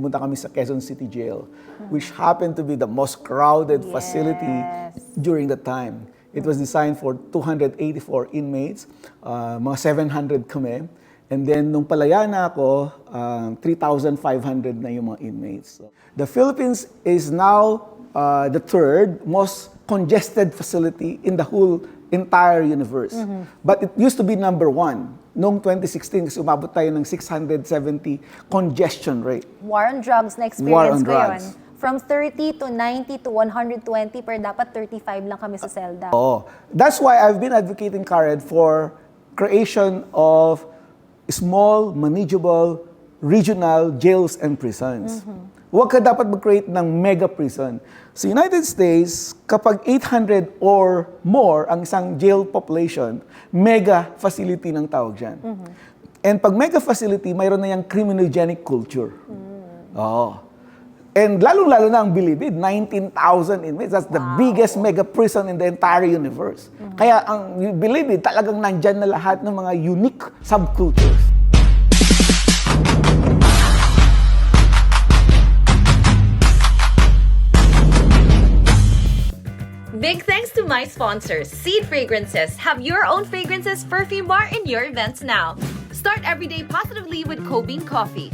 Pumunta kami sa Quezon City Jail, which happened to be the most crowded facility during the time. It was designed for 284 inmates, mga 700 kami. And then, nung palaya na ako, 3,500 na yung mga inmates. So, the Philippines is now the third most congested facility in the whole entire universe. But it used to be number one. Noong 2016, kasi umabot tayo ng 670 congestion rate. War on drugs na experience ko yun. From 30 to 90 to 120 per dapat 35 lang kami sa selda. Oh, that's why I've been advocating, Karen, for creation of small, manageable, regional jails and prisons. Huwag ka dapat mag-create ng mega prison. Sa United States, kapag 800 or more ang isang jail population, mega facility ng tawag dyan. And pag mega facility, mayroon na yung criminogenic culture. Oh. And lalong-lalo na ang Bilibid, 19,000 inmates. That's the biggest mega prison in the entire universe. Kaya ang Bilibid, talagang nandyan na lahat ng mga unique subcultures. Big thanks to my sponsors, Seed Fragrances. Have your own fragrances perfume bar in your events now. Start every day positively with Cobean Coffee.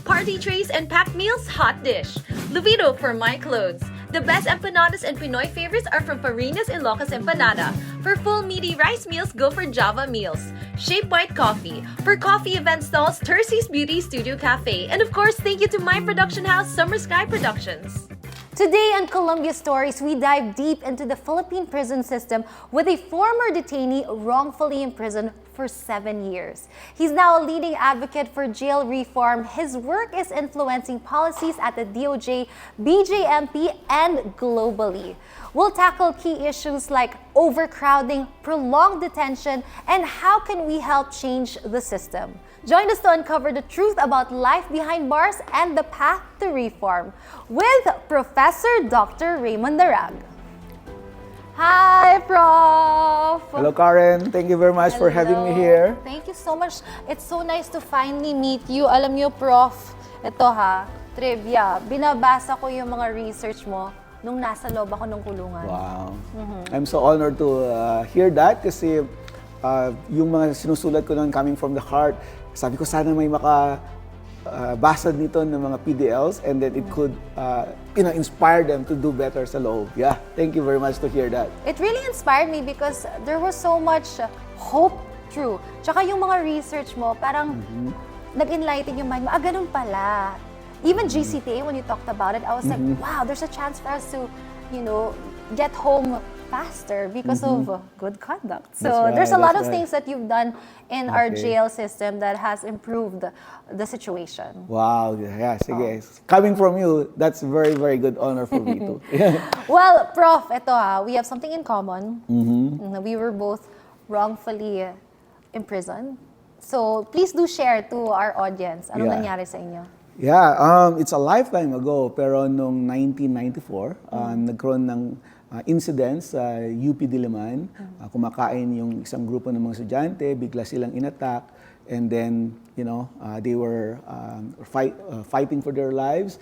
Party trays and packed meals, hot dish. Luvito for my clothes. The best empanadas and Pinoy favorites are from Farina's Ilocos Empanada. For full meaty rice meals, go for Java Meals. Shape White Coffee. For coffee event stalls, Tercy's Beauty Studio Cafe. And of course, thank you to my production house, Summer Sky Productions. Today on Columbia Stories, we dive deep into the Philippine prison system with a former detainee wrongfully imprisoned for 7 years. He's now a leading advocate for jail reform. His work is influencing policies at the DOJ, BJMP, and globally. We'll tackle key issues like overcrowding, prolonged detention, and how can we help change the system. Join us to uncover the truth about life behind bars and the path to reform with Professor Dr. Raymond Darag. Hi, Prof! Hello, Karen. Thank you very much for having me here. Thank you so much. It's so nice to finally meet you. Alam niyo, Prof, ito trivia. Binabasa ko yung mga research mo nung nasa loob ako ng kulungan. Wow. I'm so honored to hear that kasi yung mga sinusulat ko noon coming from the heart, sabi ko sana may basa nito ng mga PDLs and then it could inspire them to do better sa loob. Yeah, thank you very much to hear that. It really inspired me because there was so much hope through. Tsaka yung mga research mo, parang nag-enlighten yung mind mo, ganun pala. Even GCTA, when you talked about it, I was like, wow, there's a chance for us to, get home faster because of good conduct. So Right, there's a lot of right. things that you've done in our jail system that has improved the situation. Wow, yeah, sige. Coming from you, that's very, very good honor for me too. Well, Prof, ito we have something in common. We were both wrongfully imprisoned. So please do share to our audience. Anong Yeah. nangyari sa inyo? Yeah, it's a lifetime ago, pero noong 1994, nagkaroon ng incidents sa UP Diliman. Kumakain yung isang grupo ng mga estudyante, bigla silang inattack, and then, they were fighting for their lives.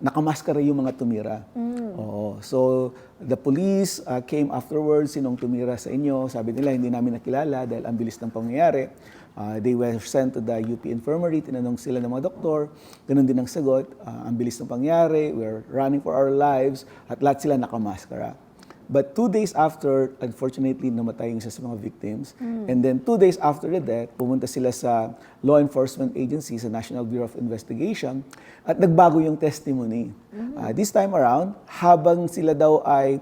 Nakamaskara yung mga tumira. Oo. So, the police came afterwards, sinong tumira sa inyo, sabi nila, hindi namin nakilala dahil ang bilis ng pangyayari. They were sent to the UP infirmary, tinanong sila ng mga doktor, ganun din ang sagot, ang bilis ng pangyari, we're running for our lives, at lahat sila nakamaskara. But 2 days after, unfortunately, namatay yung isa sa mga victims. And then 2 days after the death, pumunta sila sa law enforcement agency, sa National Bureau of Investigation, at nagbago yung testimony. This time around, habang sila daw ay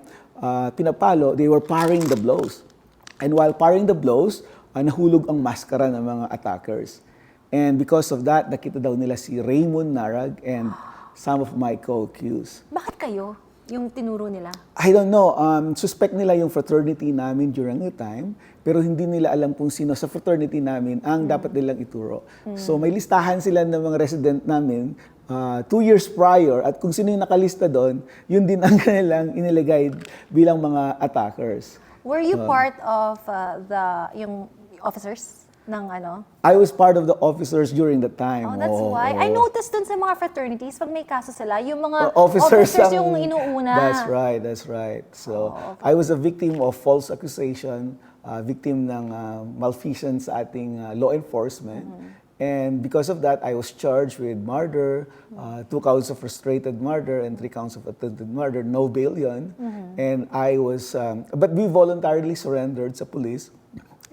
pinapalo, they were parrying the blows. And while parrying the blows, nahulog ang maskara ng mga attackers. And because of that, nakita daw nila si Raymond Narag and some of my co-accused. Bakit kayo yung tinuro nila? I don't know. Suspect nila yung fraternity namin during the time, pero hindi nila alam kung sino sa fraternity namin ang dapat nilang ituro. So may listahan sila ng mga resident namin 2 years prior at kung sino yung nakalista doon, yun din ang kanilang inilagay bilang mga attackers. Were you part of yung officers? ng ano? I was part of the officers during the time. Oh, that's why. I noticed dun sa mga fraternities, pag may kaso sila, yung mga officers yung ang- inuuna. That's right. So, I was a victim of false accusation, victim ng malfeasance sa ating law enforcement. And because of that, I was charged with murder, 2 counts of frustrated murder, and 3 counts of attempted murder. No bail yun. And I was, but we voluntarily surrendered sa police.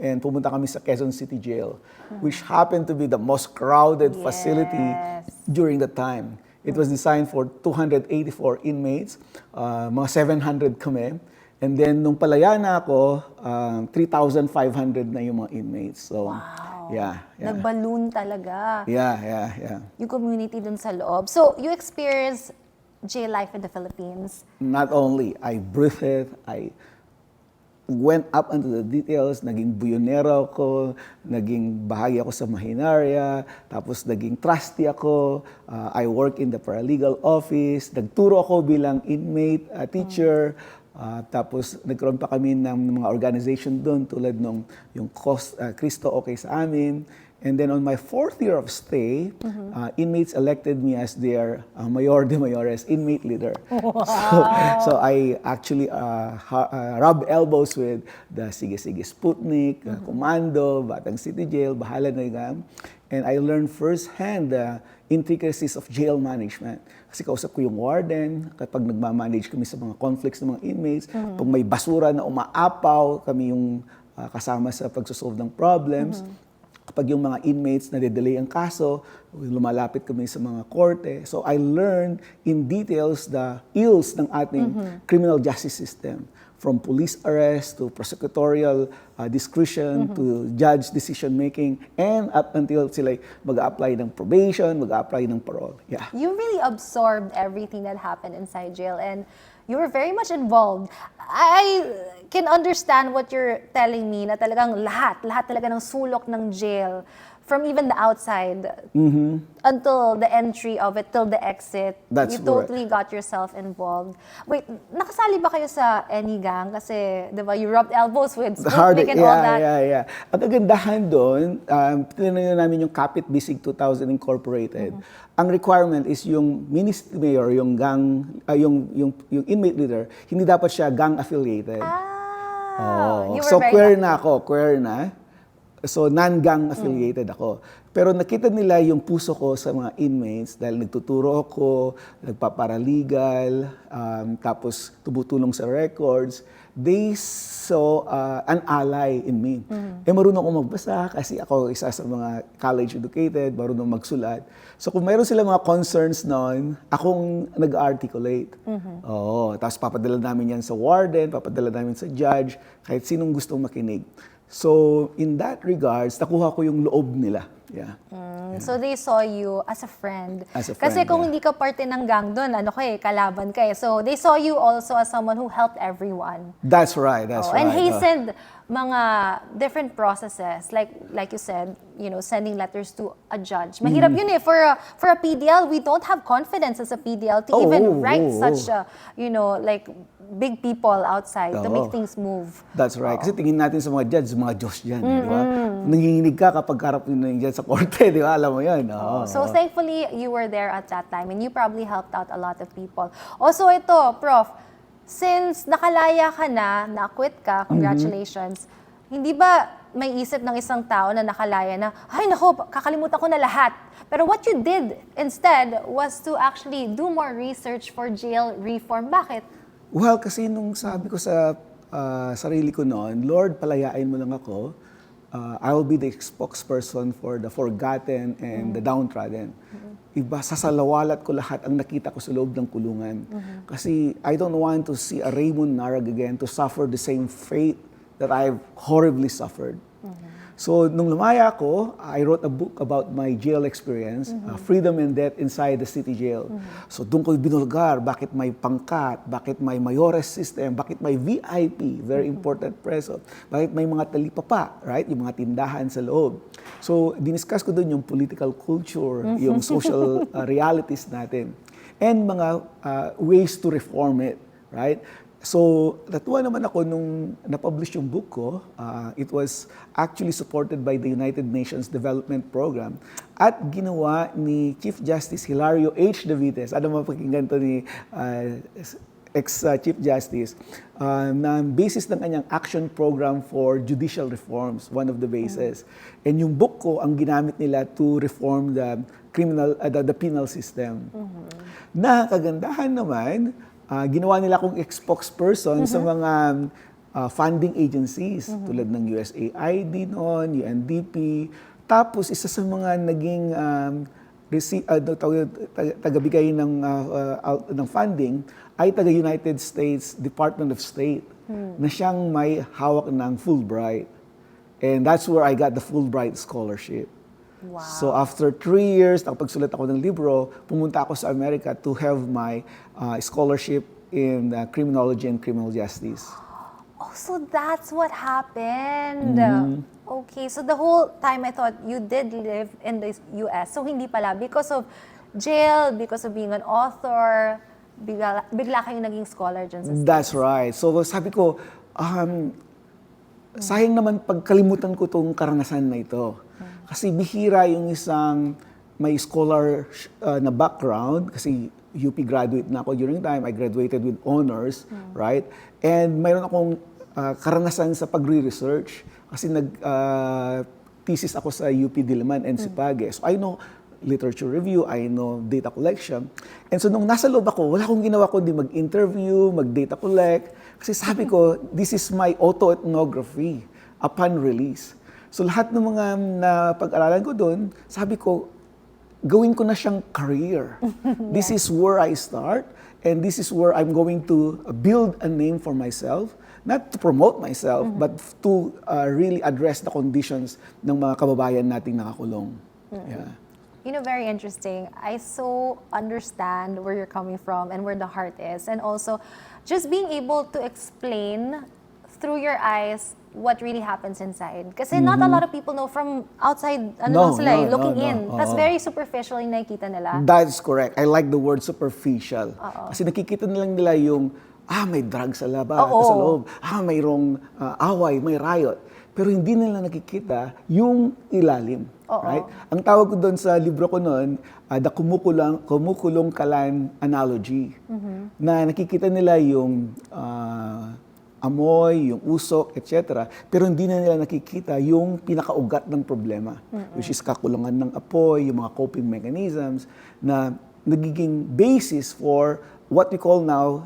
And pumunta kami sa Quezon City Jail, which happened to be the most crowded facility Yes. during the time. It was designed for 284 inmates, mga 700 kami. And then, nung palaya na ako, 3,500 na yung mga inmates. So, yeah. Nag-balloon talaga. Yeah. Yung community dun sa loob. So, you experienced jail life in the Philippines. Not only, I breathed it, I went up into the details, naging buyonero ako, naging bahagi ako sa Mahinaria, tapos naging trustee ako, I work in the paralegal office, nagturo ako bilang inmate, teacher, tapos nagkaroon pa kami ng mga organization doon tulad nung yung Cristo Okay sa amin. And then on my 4th year of stay, inmates elected me as their mayor de mayores, inmate leader. So I actually rub elbows with the Sige Sige Sputnik, Commando, Batang City Jail, Bahala na Igam. And I learned firsthand the intricacies of jail management. Kasi kausap ko yung warden, kapag nagmamanage kami sa mga conflicts ng mga inmates, pag may basura na umaapaw, kami yung kasama sa pagsosolve ng problems. Kapag yung mga inmates na delay ang kaso, lumalapit kami sa mga korte. So I learned in details the ills ng ating criminal justice system. From police arrest to prosecutorial discretion to judge decision making and up until sila mag-a-apply ng probation, mag-a-apply ng parole. Yeah. You really absorbed everything that happened inside jail and you were very much involved. I can understand what you're telling me na talagang lahat talaga ng sulok ng jail from even the outside until the entry of it, till the exit. That's you totally got yourself involved. Wait, nakasali ba kayo sa any gang? Kasi, di ba, you rubbed elbows with Sputnik and all that. Yeah. Ang kagandahan doon, tinanong namin yung Kapit Bisig 2000 Incorporated. Ang requirement is yung ministry mayor, yung gang, yung inmate leader, hindi dapat siya gang affiliated. You were So very queer na ako, queer na. So non-gang affiliated ako. Pero nakita nila yung puso ko sa mga inmates dahil nagtuturo ako, nagpaparalegal, tapos tumutulong sa records. They saw an ally in me. Marunong ako magbasa kasi ako isa sa mga college educated, marunong magsulat. So kung mayroon sila mga concerns noon, akong nag-articulate. Tapos papadala namin yan sa warden, papadala namin sa judge, kahit sinong gustong makinig. So, in that regards, nakuha ko yung loob nila. Yeah. So they saw you as a friend. As a Kasi friend, kung yeah. hindi ka parte ng gang doon, kalaban ka eh. So they saw you also as someone who helped everyone. That's right. And hastened mga different processes. Like you said, sending letters to a judge. Mahirap yun eh. For a PDL, we don't have confidence as a PDL to even write such, big people outside to make things move. That's right. Kasi tingin natin sa mga judge, mga Diyos dyan, di ba? Nanginginig ka kapag harap nyo ng judge sa korte, di ba? Alam mo yun. So thankfully, you were there at that time and you probably helped out a lot of people. Also ito, Prof, since nakalaya ka na, na-acquit ka, congratulations, hindi ba may isip ng isang tao na nakalaya na, ay nako, kakalimutan ko na lahat. Pero what you did instead was to actually do more research for jail reform. Bakit? Well, kasi nung sabi ko sa sarili ko noon, Lord, palayain mo lang ako. I will be the spokesperson for the forgotten and the downtrodden. Iba, sasalawalat ko lahat ang nakita ko sa loob ng kulungan. Kasi I don't want to see a Raymond Narag again to suffer the same fate that I've horribly suffered. So, nung lumaya ako, I wrote a book about my jail experience, Freedom and Death Inside the City Jail. So, doon ko binulgar bakit may pangkat, bakit may mayores system, bakit may VIP, very important preso, bakit may mga talipapa, right? Yung mga tindahan sa loob. So, diniscuss ko doon yung political culture, yung social realities natin, and mga ways to reform it, right? So, natuwa naman ako nung na-publish yung book ko. It was actually supported by the United Nations Development Program at ginawa ni Chief Justice Hilario H. Davites. Ano mapakinggan to ni ex-Chief Justice na basis ng kanyang action program for judicial reforms, one of the bases. And yung book ko, ang ginamit nila to reform the penal system. Na kagandahan naman, ginawa nila akong spokesperson sa mga funding agencies tulad ng USAID noon, UNDP. Tapos isa sa mga naging tagabigay ng funding ay taga United States Department of State na siyang may hawak ng Fulbright. And that's where I got the Fulbright Scholarship. Wow. So after 3 years, nakapagsulat ako ng libro, pumunta ako sa Amerika to have my scholarship in criminology and criminal justice. Oh, so that's what happened. Okay, so the whole time I thought you did live in the US. So hindi pala, because of jail, because of being an author, bigla kayong naging scholar dyan sa States. That's right. So sabi ko, sayang naman pagkalimutan ko tong karanasan na ito. Kasi bihira yung isang may scholar na background, kasi UP graduate na ako during time, I graduated with honors, right? And mayroon akong karanasan sa pagre-research kasi nag-thesis ako sa UP Diliman and Sipage. So I know literature review, I know data collection. And so nung nasa loob ako, wala akong ginawa kundi mag-interview, mag-data collect. Kasi sabi ko, this is my autoethnography upon release. So lahat ng mga napag-aralan ko doon, sabi ko, gawin ko na siyang career. This is where I start, and this is where I'm going to build a name for myself, not to promote myself, but to really address the conditions ng mga kababayan nating nakakulong. Yeah. You know, very interesting. I so understand where you're coming from and where the heart is. And also, just being able to explain through your eyes what really happens inside. Kasi not a lot of people know from outside, looking in. That's very superficial yung nakikita nila. That's correct. I like the word superficial. Kasi nakikita nilang nila yung, may drugs sa sa loob. Mayroong away, may riot. Pero hindi nila nakikita yung ilalim. Right? Ang tawag ko doon sa libro ko noon, the kumukulong kalan analogy. Na nakikita nila yung amoy, yung usok, etc. Pero hindi na nila nakikita yung pinakaugat ng problema, which is kakulangan ng apoy, yung mga coping mechanisms na nagiging basis for what we call now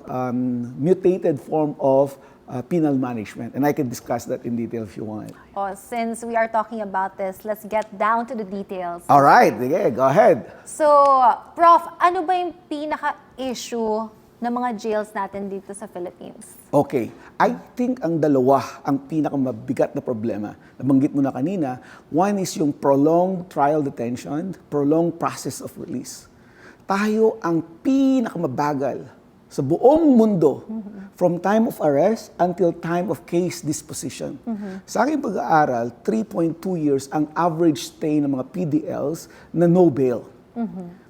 mutated form of penal management. And I can discuss that in detail if you want. Oh, since we are talking about this, let's get down to the details. All right, okay, go ahead. So, Prof, ano ba yung pinaka-issue ng mga jails natin dito sa Philippines? Okay. I think ang dalawa ang pinakamabigat na problema. Nabanggit mo na kanina. One is yung prolonged trial detention, prolonged process of release. Tayo ang pinakamabagal sa buong mundo from time of arrest until time of case disposition. Sa aking pag-aaral, 3.2 years ang average stay ng mga PDLs na no bail.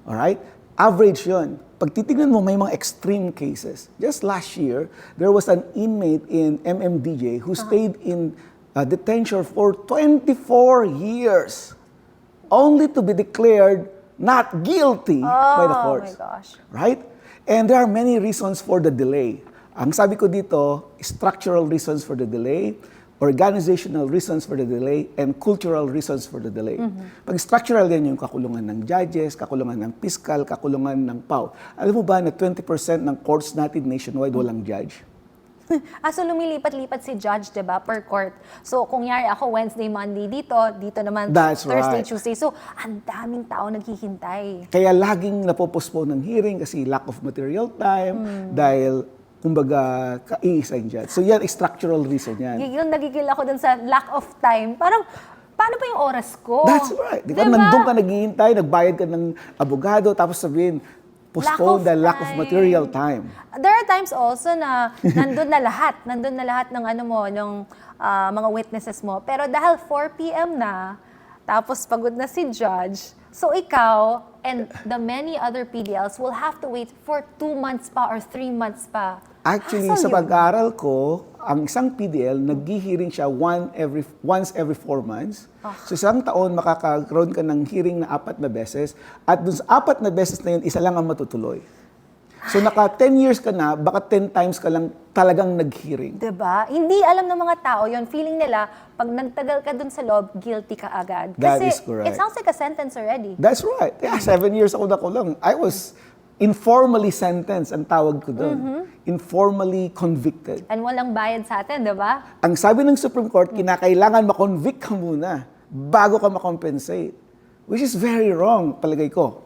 Alright? Average yun. Pag titignan mo, may mga extreme cases. Just last year, there was an inmate in MMDJ who stayed in detention for 24 years only to be declared not guilty by the courts. Oh my gosh. Right? And there are many reasons for the delay. Ang sabi ko dito, structural reasons for the delay, organizational reasons for the delay, and cultural reasons for the delay. Pag structural yan yung kakulungan ng judges, kakulungan ng fiscal, kakulungan ng PAW. Alam mo ba na 20% ng courts natin nationwide walang judge? So lumilipat-lipat si judge, di ba, per court. So kung yari ako Wednesday, Monday dito naman That's Thursday, right. Tuesday. So ang daming tao naghihintay. Kaya laging napopostpone ng hearing kasi lack of material time, dahil kumbaga iisa yung judge. So yan, structural reason yan. Nagigil ako dun sa lack of time. Parang, paano pa yung oras ko? That's right. Di ba? Nandun ka naghihintay, nagbayad ka ng abogado, tapos sabihin, postpone the lack of material time. There are times also na nandun na lahat ng ng mga witnesses mo. Pero dahil 4 p.m. na, tapos pagod na si judge, so ikaw, And the many other PDLs will have to wait for 2 months pa or 3 months pa. Actually, Hassle sa yun. pag-aaral ko, ang isang PDL, nag-hearing siya once every 4 months. So isang taon, makakaroon ka ng hearing na 4 na beses. At dun sa 4 na beses na yun, isa lang ang matutuloy. So naka 10 years ka na, baka 10 times ka lang talagang nag-hearing. Diba? Hindi alam ng mga tao yon. Feeling nila, pag nagtagal ka dun sa loob, guilty ka agad. That Kasi is correct. it sounds like a sentence already. That's right. Yeah, 7 years ako nakulong. I was informally sentenced, ang tawag ko doon. Informally convicted. And walang bayad sa atin, diba? Ang sabi ng Supreme Court, kinakailangan makonvict ka muna bago ka makompensate. Which is very wrong, palagay ko.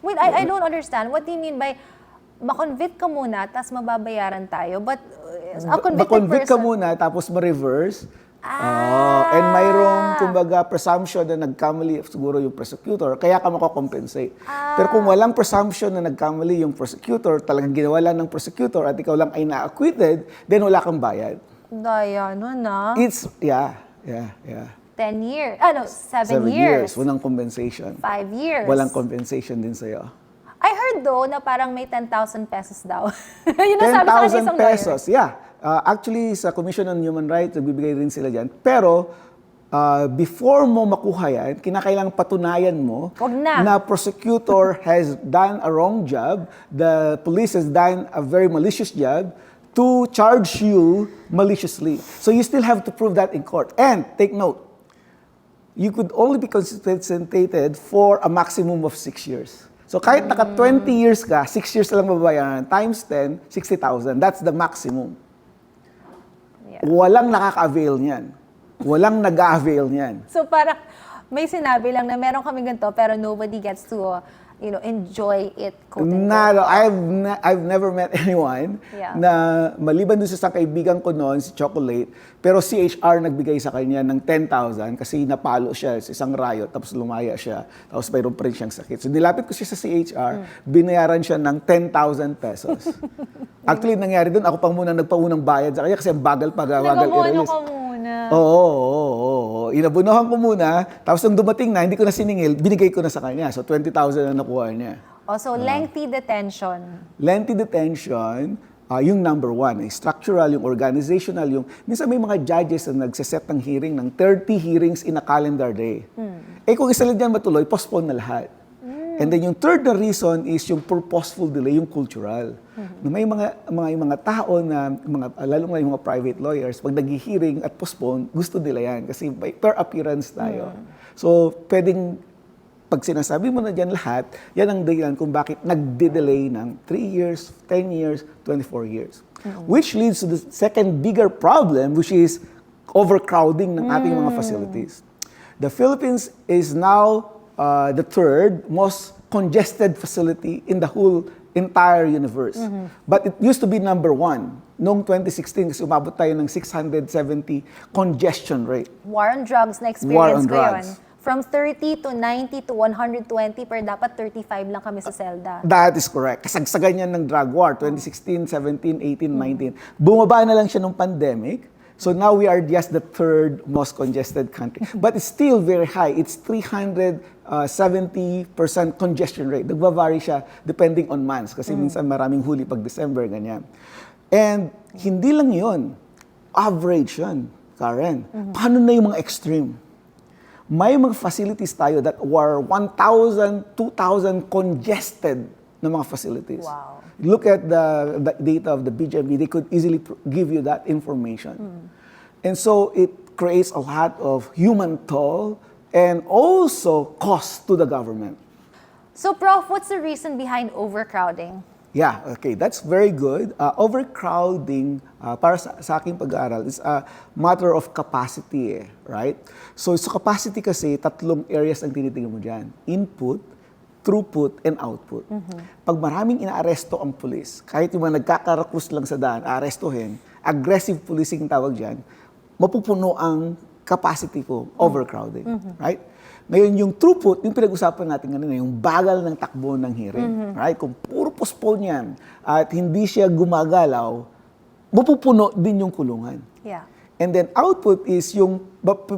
Wait, I don't understand. What do you mean by makonvict ka muna, tapos mababayaran tayo? But a convicted Makonvict ka person... muna, tapos ma-reverse. And mayroong, kumbaga, presumption na nagkamali siguro yung prosecutor, kaya ka makocompensate. Pero kung walang presumption na nagkamali yung prosecutor, talagang ginawa lang ng prosecutor at ikaw lang ay na-acquitted, then wala kang bayad. Daya, no na? It's, yeah. 10 years. 7 7 years. Walang compensation. 5 years. Walang compensation din sa'yo. I heard though na parang may 10,000 pesos daw. Yun ang sabi sa akin isang 10,000 pesos, yeah. Actually, sa Commission on Human Rights, nagbibigay rin sila dyan. Pero, before mo makuha yan, kinakailangan patunayan mo Wag na. prosecutor has done a wrong job, the police has done a very malicious job to charge you maliciously. So you still have to prove that in court. And, take note, you could only be compensated for a maximum of 6 years. So kahit naka 20 years ka, 6 years lang mababayaran, times 10, 60,000. That's the maximum. Yeah. Walang nakaka-avail niyan. Walang nag-a-avail niyan. So parang may sinabi lang na meron kami ganito pero nobody gets to enjoy it. quote unquote. No, I've never met anyone Yeah. na maliban dun sa isang kaibigan ko noon, si Chocolate, pero CHR nagbigay sa kanya ng 10,000 kasi napalo siya sa isang riot, tapos lumaya siya, tapos mayroon pa rin siyang sakit. So nilapit ko siya sa CHR, binayaran siya ng 10,000 pesos. Actually, nangyari doon, ako pa muna nagpaunang bayad sa kanya kasi ang bagal Nagabono i-release. ka muna. Oo. Inabunuhan ko muna, tapos nung dumating na, hindi ko na siningil, binigay ko na sa kanya. So 20,000 na nakuha niya. Also, lengthy detention. Lengthy detention, yung number 1, structural, yung organizational, yung minsan may mga judges na nagsiset ng hearing ng 30 hearings in a calendar day. Eh kung isa lang dyan matuloy, postpone na lahat. And then yung third na reason is yung purposeful delay, yung cultural. Na may mga tao na, lalo na yung mga private lawyers, pag nag-hearing at postpone, gusto nila yan kasi per appearance tayo. So, pwedeng, pag sinasabi mo na dyan lahat, yan ang dahilan kung bakit nagde-delay ng 3 years, 10 years, 24 years. Which leads to the second bigger problem, which is overcrowding ng ating mga facilities. The Philippines is now the third most congested facility in the whole entire universe. But it used to be number 1. Noong 2016, kasi umabot tayo ng 670 congestion rate. War on drugs na War experience on ko yun. drugs. From 30 to 90 to 120 per dapat 35 lang kami sa selda. That is correct. Kasagsagan yan ng drug war, 2016, 17, 18, 19. Bumaba na lang siya nung pandemic. So now we are just the third most congested country. But it's still very high. It's 370% congestion rate. Nagva-vary siya depending on months. Kasi minsan maraming huli pag December, ganyan. And hindi lang yun. Average yun, Karen. Paano na yung mga extreme? May mga facilities tayo that were 1,000, 2,000 congested na mga facilities. Wow. Look at the data of the BGMB, they could easily give you that information. And so it creates a lot of human toll and also cost to the government. So, Prof, what's the reason behind overcrowding? Yeah, okay, that's very good. Overcrowding, para sa aking pag-aaral, is a matter of capacity, right? So sa capacity kasi, 3 areas ang tinitingnan mo dyan. Input, throughput, and output. Pag maraming inaaresto ang pulis, kahit yung mga nagkakarakus lang sa daan, aarestohin, aggressive policing tawag dyan, mapupuno ang capacity ko, overcrowding, right? Ngayon, yung throughput, yung pinag-usapan natin kanina, yung bagal ng takbo ng hearing, right? Kung puro postpone yan at hindi siya gumagalaw, mapupuno din yung kulungan. Yeah. And then output is yung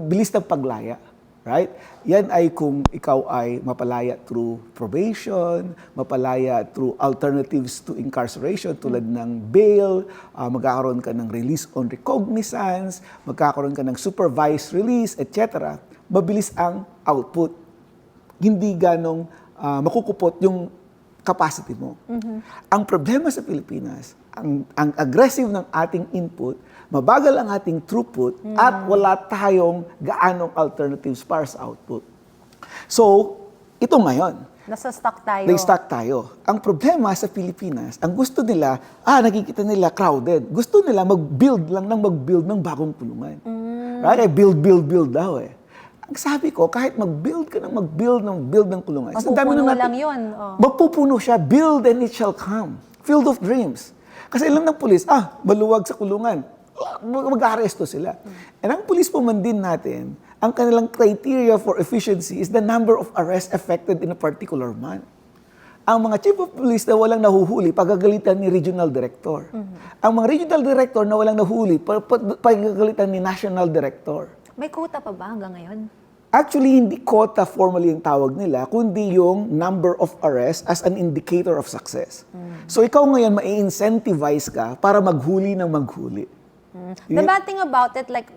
bilis ng paglaya. Right? Yan ay kung ikaw ay mapalaya through probation, mapalaya through alternatives to incarceration tulad ng bail, magkakaroon ka ng release on recognizance, magkakaroon ka ng supervised release, etc. Mabilis ang output. Hindi ganong makukupot yung capacity mo. Ang problema sa Pilipinas, ang aggressive ng ating input, mabagal ang ating throughput, at wala tayong gaanong alternatives para sa output. So, ito ngayon. Nasa-stuck tayo. Na-stuck tayo. Ang problema sa Pilipinas, ang gusto nila, nakikita nila crowded. Gusto nila mag-build ng bagong kulungan. Right? Build daw eh. Ang sabi ko, kahit mag-build ka ng mag-build ng kulungan. Mapupuno lang yun. Magpupuno siya, build and it shall come. Field of dreams. Kasi alam ng pulis, maluwag sa kulungan. Mag-aresto sila. And ang pulis po man din natin, ang kanilang criteria for efficiency is the number of arrests effected in a particular month. Ang mga chief of police na walang nahuhuli, pagagalitan ni regional director. Ang mga regional director na walang nahuhuli, pagagalitan ni national director. May quota pa ba hanggang ngayon? Actually, hindi quota formally yung tawag nila, kundi yung number of arrests as an indicator of success. So ikaw ngayon, mai-incentivize ka para maghuli ng maghuli. The bad thing about it, like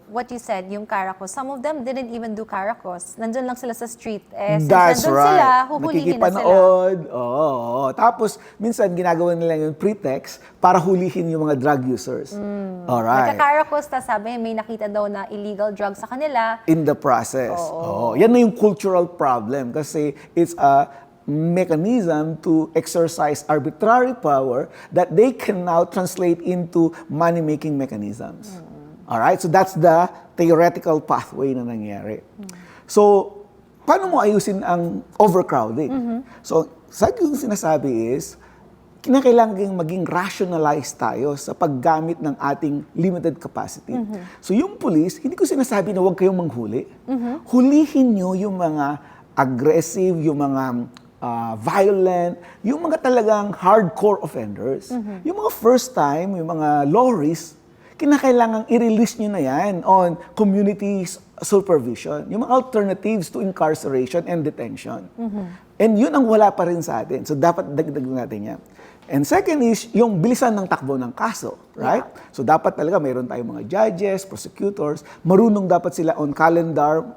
what you said, yung Caracos, some of them didn't even do Caracos. Nandun lang sila sa street. Since That's nandun right. sila, huhulihin na sila. Nakikipanood. Oo. Tapos, minsan ginagawa nila yung pretext para hulihin yung mga drug users. Alright. Nagka-Caracos, tas sabi, may nakita daw na illegal drugs sa kanila. In the process. Oo. Yan na yung cultural problem kasi it's a mechanism to exercise arbitrary power that they can now translate into money-making mechanisms. Alright? So that's the theoretical pathway na nangyari. So, paano mo ayusin ang overcrowding? So, sa akin yung sinasabi is, kinakailangan maging rationalized tayo sa paggamit ng ating limited capacity. So, yung police, hindi ko sinasabi na huwag kayong manghuli. Hulihin nyo yung mga aggressive, yung mga violent, yung mga talagang hardcore offenders. Yung mga first time, yung mga low risk, kinakailangang i-release nyo na yan on community supervision. Yung mga alternatives to incarceration and detention. And yun ang wala pa rin sa atin. So dapat dagdag natin yan. And second is yung bilisan ng takbo ng kaso, right? Yeah. So dapat talaga mayroon tayong mga judges, prosecutors, marunong dapat sila on calendar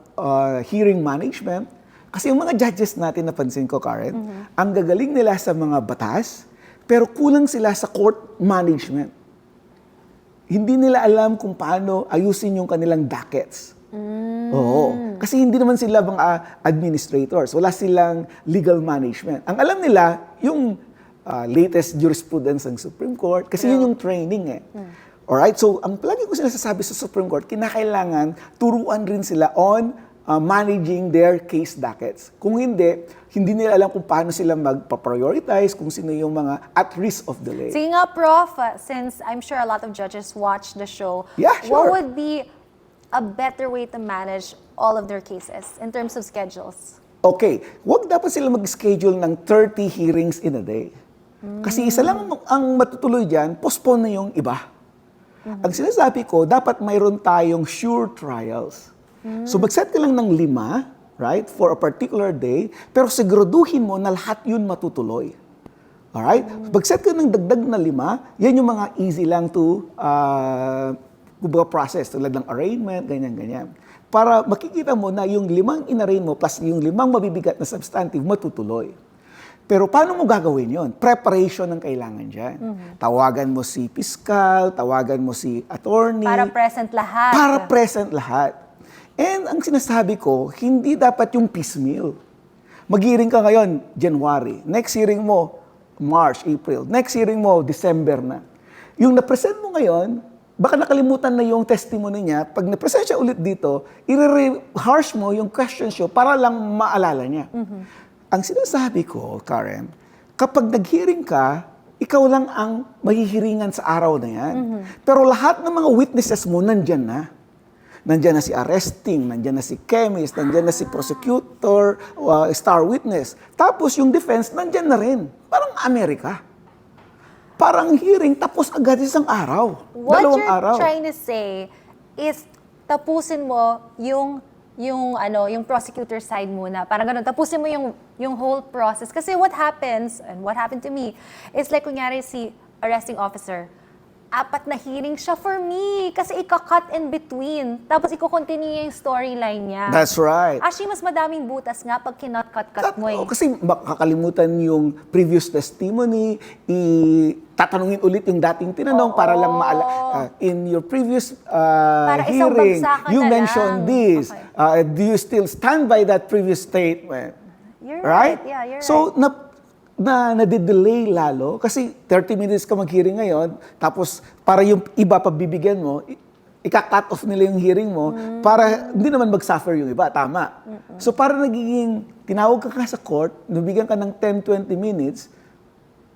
hearing management. Kasi yung mga judges natin, napansin ko, Karen, ang gagaling nila sa mga batas, pero kulang sila sa court management. Hindi nila alam kung paano ayusin yung kanilang dockets. Oo. Kasi hindi naman sila mga administrators. Wala silang legal management. Ang alam nila, yung latest jurisprudence ng Supreme Court, kasi yun yung training eh. Alright? So, ang palagi ko sinasasabi sa Supreme Court, kinakailangan turuan rin sila on managing their case dockets. Kung hindi nila alam kung paano sila magpa-prioritize, kung sino yung mga at risk of delay. Sige nga, Prof, since I'm sure a lot of judges watch the show, Yeah, sure. what would be a better way to manage all of their cases in terms of schedules? Okay, wag dapat sila mag-schedule ng 30 hearings in a day. Kasi isa lang ang matutuloy dyan, postpone na yung iba. Ang sinasabi ko, dapat mayroon tayong sure trials. So mag-set ka lang ng 5, right, for a particular day, pero siguraduhin mo na lahat yun matutuloy. Alright? Mag-set ka ng dagdag na 5, yan yung mga easy lang to process, tulad ng arraignment, ganyan-ganyan. Para makikita mo na yung 5 in-arraign mo plus yung 5 mabibigat na substantive matutuloy. Pero paano mo gagawin yon? Preparation ang kailangan dyan. Tawagan mo si piskal, tawagan mo si attorney. Para present lahat. Para present lahat. And ang sinasabi ko, hindi dapat yung piecemeal. Mag-hearing ka ngayon, January. Next hearing mo, March, April. Next hearing mo, December na. Yung na-present mo ngayon, baka nakalimutan na yung testimony niya. Pag na-present siya ulit dito, i-rehearse mo yung questions siya para lang maalala niya. Ang sinasabi ko, Karen, kapag nag-hearing ka, ikaw lang ang mahihiringan sa araw na yan. Pero lahat ng mga witnesses mo, nandyan na. Nandiyan na si arresting, nandiyan na si chemist, nandiyan na si prosecutor, star witness. Tapos yung defense, nandiyan na rin. Parang Amerika. Parang hearing, tapos agad isang araw. What Dalawang you're araw. trying to say is tapusin mo yung yung prosecutor side muna. Parang ganun. Tapusin mo yung whole process. Kasi what happens, and what happened to me, is like kunyari si arresting officer, 4 na hearing siya for me. Kasi ika-cut in between. Tapos iko-continue yung storyline niya. That's right. Actually, mas madaming butas nga pag kinot-cut mo eh. Kasi makakalimutan yung previous testimony, tatanungin ulit yung dating tinanong para lang in your previous isang hearing, bagsakan you na mentioned lang. this. Okay. Do you still stand by that previous statement? You're right. Yeah, you're So, right. nade-delay lalo kasi 30 minutes ka mag-hearing ngayon, tapos para yung iba pabibigyan mo, ika-cut off nila yung hearing mo para hindi naman mag-suffer yung iba. Tama. So, para nagiging, tinawag ka sa court, nabigyan ka ng 10-20 minutes,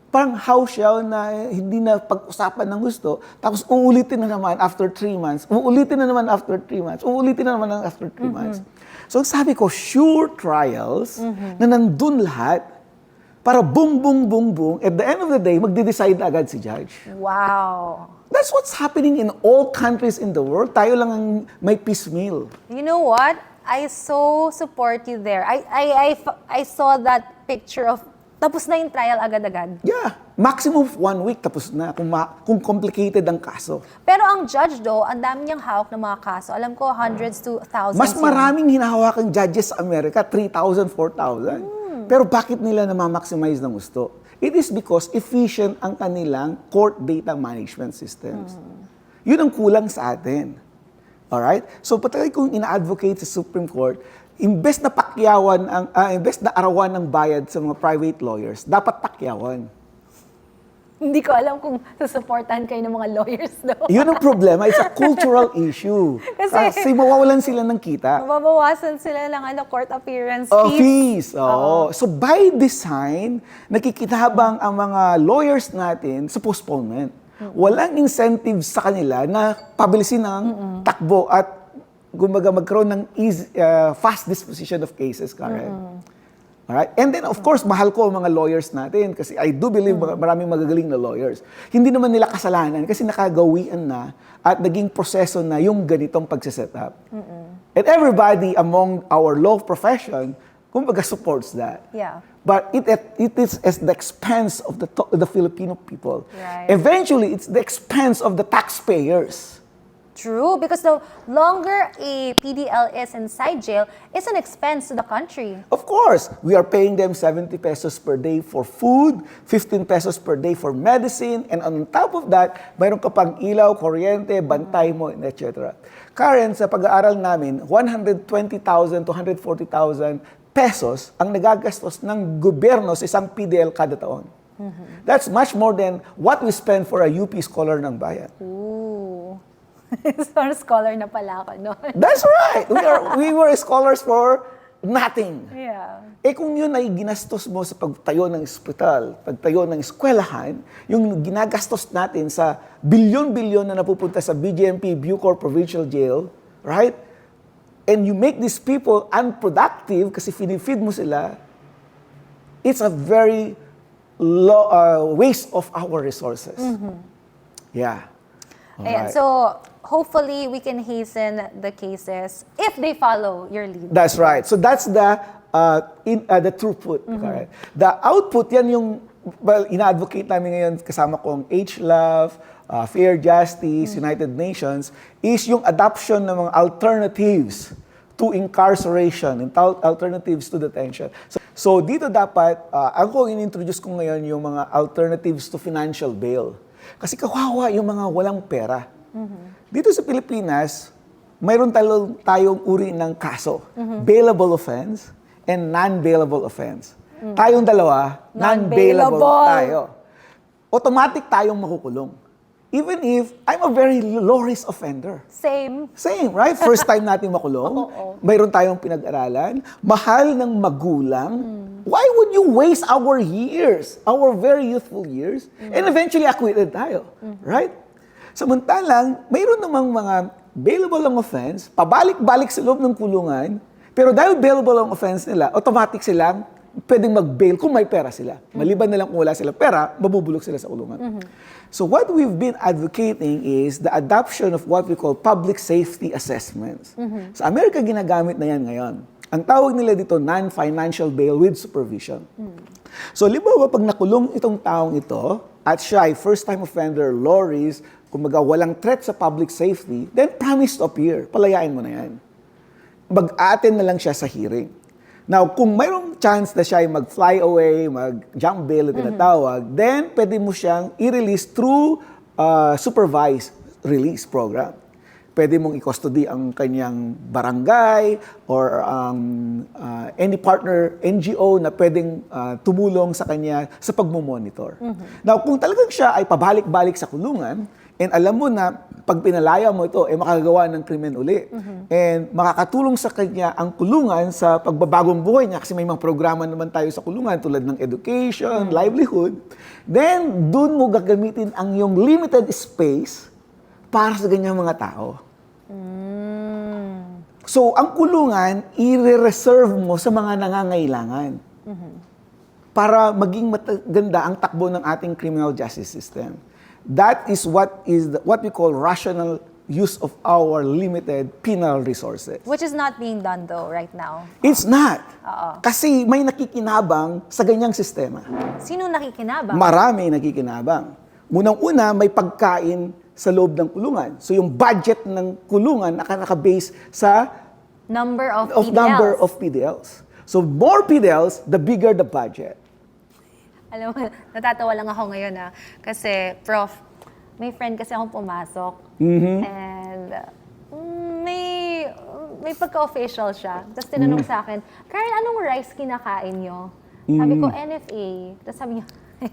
parang house show na hindi na pag-usapan ng gusto, tapos uulitin na naman after 3 months, uulitin na naman after 3 months, uulitin na naman after 3 months. So sabi ko, sure trials na nandun lahat para boom, boom, boom, boom, at the end of the day, magde-decide na agad si judge. Wow. That's what's happening in all countries in the world. Tayo lang ang may piecemeal. You know what? I so support you there. I saw that picture of tapos na yung trial agad-agad. Yeah. Maximum of 1 week tapos na kung complicated ang kaso. Pero ang judge do, ang dami niyang hawak ng mga kaso. Alam ko, hundreds to thousands. Mas maraming hinahawakang judges sa Amerika, 3,000, 4,000. Pero bakit nila na-maximize ng gusto? It is because efficient ang kanilang court data management systems. Yun ang kulang sa atin. Alright? So patuloy kong ina-advocate sa Supreme Court, imbes na pakyawan imbes na arawan ng bayad sa mga private lawyers, dapat pakyawan. Hindi ko alam kung susuportahan kayo ng mga lawyers do. Yun ang problema. It's a cultural issue. Kasi mawawalan sila ng kita. Mababawasan sila ng court appearance Fees. Oo. So by design, nakikitabang ang mga lawyers natin sa postponement. Walang incentive sa kanila na pabilisin ng takbo at magkaroon ng fast disposition of cases, Karen. Alright? And then, of course, mahal ko ang mga lawyers natin kasi I do believe maraming magagaling na lawyers. Hindi naman nila kasalanan kasi nakagawian na at naging proseso na yung ganitong pagsiset up. And everybody among our law profession, kumbaga, supports that. Yeah. But it is at the expense of the Filipino people. Right. Eventually, it's the expense of the taxpayers. True, because the longer a PDL is inside jail, it's an expense to the country. Of course, we are paying them 70 pesos per day for food, 15 pesos per day for medicine, and on top of that, mayroon ka pang ilaw, kuryente, bantay mo, etc. Karen, sa pag-aaral namin, 120,000 to 140,000 pesos ang nagagastos ng gobyerno sa isang PDL kada taon. That's much more than what we spend for a UP scholar ng bayan. Ooh. So, scholar na pala ako noon. That's right. We were scholars for nothing. Yeah. Kung yun ay ginastos mo sa pagtayo ng ospital, pagtayo ng eskwelahan, yung ginagastos natin sa bilyon-bilyon na napupunta sa BGMP, Bucor Provincial Jail, right? And you make these people unproductive kasi feed mo sila, it's a very waste of our resources. Yeah. Ayan, so hopefully we can hasten the cases if they follow your lead. That's right. So that's the throughput. Correct. The output, yan yung ina-advocate namin ngayon kasama kong HLove, Fair Justice, United Nations, is yung adoption ng mga alternatives to incarceration, and alternatives to detention. So dito dapat, ako in-introduce ko ngayon yung mga alternatives to financial bail. Kasi kawawa yung mga walang pera. Dito sa Pilipinas, mayroon tayong uri ng kaso. Bailable offense and non-bailable offense. Tayong dalawa, non-bailable tayo. Automatic tayong makukulong. Even if I'm a very low-risk offender. Same, right? First time natin makulong. Mayroon tayong pinag-aralan. Mahal ng magulang. Why would you waste our years, our very youthful years, and eventually acquitted tayo? Right? Samantalang, mayroon namang mga bailable ang offense, pabalik-balik sa loob ng kulungan, pero dahil bailable ang offense nila, automatic silang pwedeng mag-bail kung may pera sila. Maliban na lang kung wala sila pera, mabubulok sila sa kulungan. So what we've been advocating is the adoption of what we call public safety assessments. Sa Amerika, ginagamit na yan ngayon. Ang tawag nila dito, non-financial bail with supervision. So, libawa, pag nakulong itong taong ito, at siya ay first-time offender, low risk, kumbaga walang threat sa public safety, then promise to appear. Palayain mo na yan. Mag-attend na lang siya sa hearing. Now, kung mayroong chance na siya ay mag-fly away, mag-jump bail na tinatawag, then pwede mo siyang i-release through supervised release program. Pwede mong i-custody ang kanyang barangay or any partner NGO na pwedeng tumulong sa kanya sa pagmumonitor. Now, kung talagang siya ay pabalik-balik sa kulungan, and alam mo na pag pinalaya mo ito, makakagawa ng krimen uli. And makakatulong sa kanya ang kulungan sa pagbabagong buhay niya kasi may mga programa naman tayo sa kulungan tulad ng education, livelihood. Then, dun mo gagamitin ang iyong limited space para sa ganyang mga tao. So, ang kulungan, i-reserve mo sa mga nangangailangan para maging maganda ang takbo ng ating criminal justice system. That is what we call rational use of our limited penal resources. Which is not being done though right now. It's not. Kasi may nakikinabang sa ganyang sistema. Sino nakikinabang? Marami nakikinabang. Unang-una, may pagkain sa loob ng kulungan. So yung budget ng kulungan naka-base sa Number of PDLs. number of PDLs. So more PDLs, the bigger the budget. Alam mo, natatawa lang ako ngayon kasi Prof, may friend kasi akong pumasok and may pagka-official siya. Tapos tinanong sa akin, Karen, anong rice kinakain nyo? Sabi ko, NFA. Tapos sabi niya,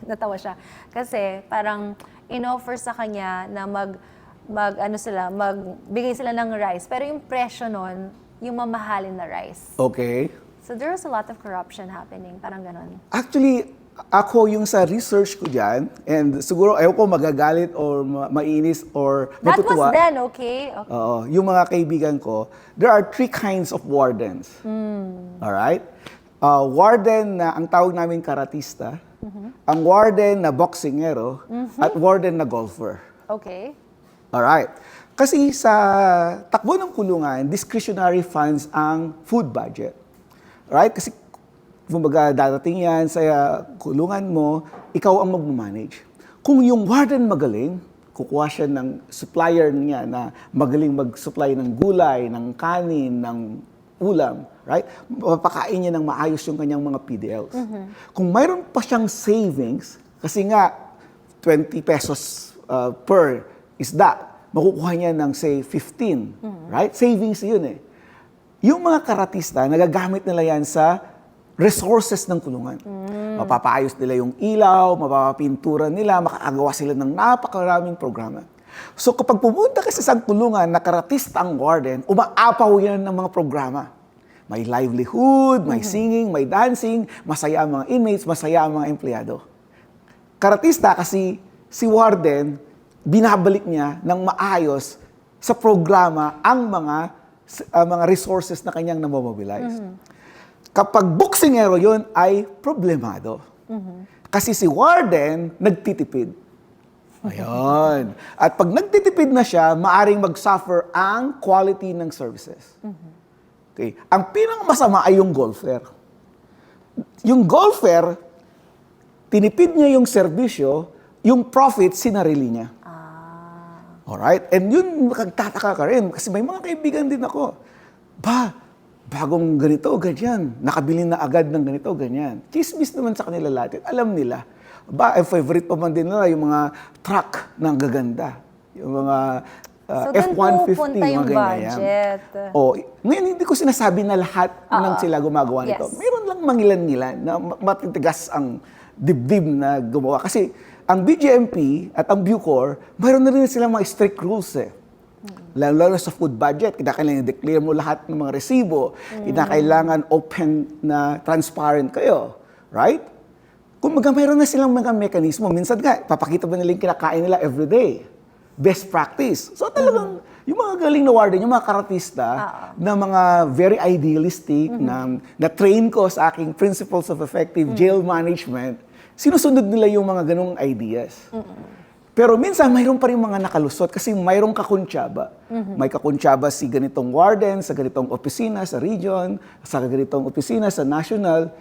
natawa siya. Kasi parang in-offer sa kanya na magbigay sila ng rice. Pero yung presyo nun, yung mamahalin na rice. Okay. So there was a lot of corruption happening. Parang ganon. Actually, ako yung sa research ko dyan, and siguro ayaw ko magagalit or mainis or That matutuwa. was then, okay? Oo, yung mga kaibigan ko, there are 3 kinds of wardens. Alright? Warden na ang tawag namin karatista, ang warden na boxingero, at warden na golfer. Okay. Alright. Kasi sa takbo ng kulungan, discretionary funds ang food budget. Alright? Kasi kumbaga dadating yan sa kulungan mo, ikaw ang mag-manage. Kung yung warden magaling, kukuha siya ng supplier niya na magaling mag-supply ng gulay, ng kanin, ng ulam, right? Mapakain niya ng maayos yung kanyang mga PDLs. Kung mayroon pa siyang savings, kasi nga 20 pesos per isda, makukuha niya ng say 15, right? Savings yun eh. Yung mga karatista, nagagamit nila yan sa resources ng kulungan. Mapapaayos nila yung ilaw, mapapapintura nila, makakagawa sila ng napakaraming programa. So kapag pumunta ka sa isang kulungan na karatista ang warden, umaapaw yan ng mga programa. May livelihood, may singing, may dancing, masaya ang mga inmates, masaya ang mga empleyado. Karatista kasi si warden, binabalik niya ng maayos sa programa ang mga resources na kanyang namomobilize. Kapag boksingero yun ay problemado. Kasi si warden nagtitipid. Ayun. At pag nagtitipid na siya, maaring mag-suffer ang quality ng services. Okay. Ang pinakamasama ay yung golfer. Yung golfer, tinipid niya yung serbisyo, yung profit, sinarili niya. Alright? And yun, magtataka ka rin. Kasi may mga kaibigan din ako. Bagong ganito, ganyan. Nakabili na agad ng ganito, ganyan. Chismis naman sa kanila lahat. Alam nila. Favorite pa man din nila yung mga truck na gaganda. Yung mga F-150, pupunta yung mga ganyan. budget. Ngayon, hindi ko sinasabi na lahat ng sila gumagawa nito. Yes. Mayroon lang mangilan-ngilan na matitigas ang dibdib na gumawa. Kasi ang BJMP at ang Bucor, mayroon na rin silang mga strict rules eh. Lalo sa food budget, kailangan i-declare mo lahat ng mga resibo. Kailangan open na transparent kayo. Right? Kung mayroon na silang mga mekanismo, minsan nga, papakita ba nila yung kinakain nila everyday? Best practice. So talagang Yung mga galing na warden, yung mga karatista, na mga very idealistic, na train ko sa aking principles of effective jail management, sinusunod nila yung mga ganong ideas. Pero minsan, mayroon pa rin mga nakalusot kasi mayroong kakuntsaba. May kakuntsaba si ganitong warden sa ganitong opisina sa region, sa ganitong opisina sa national,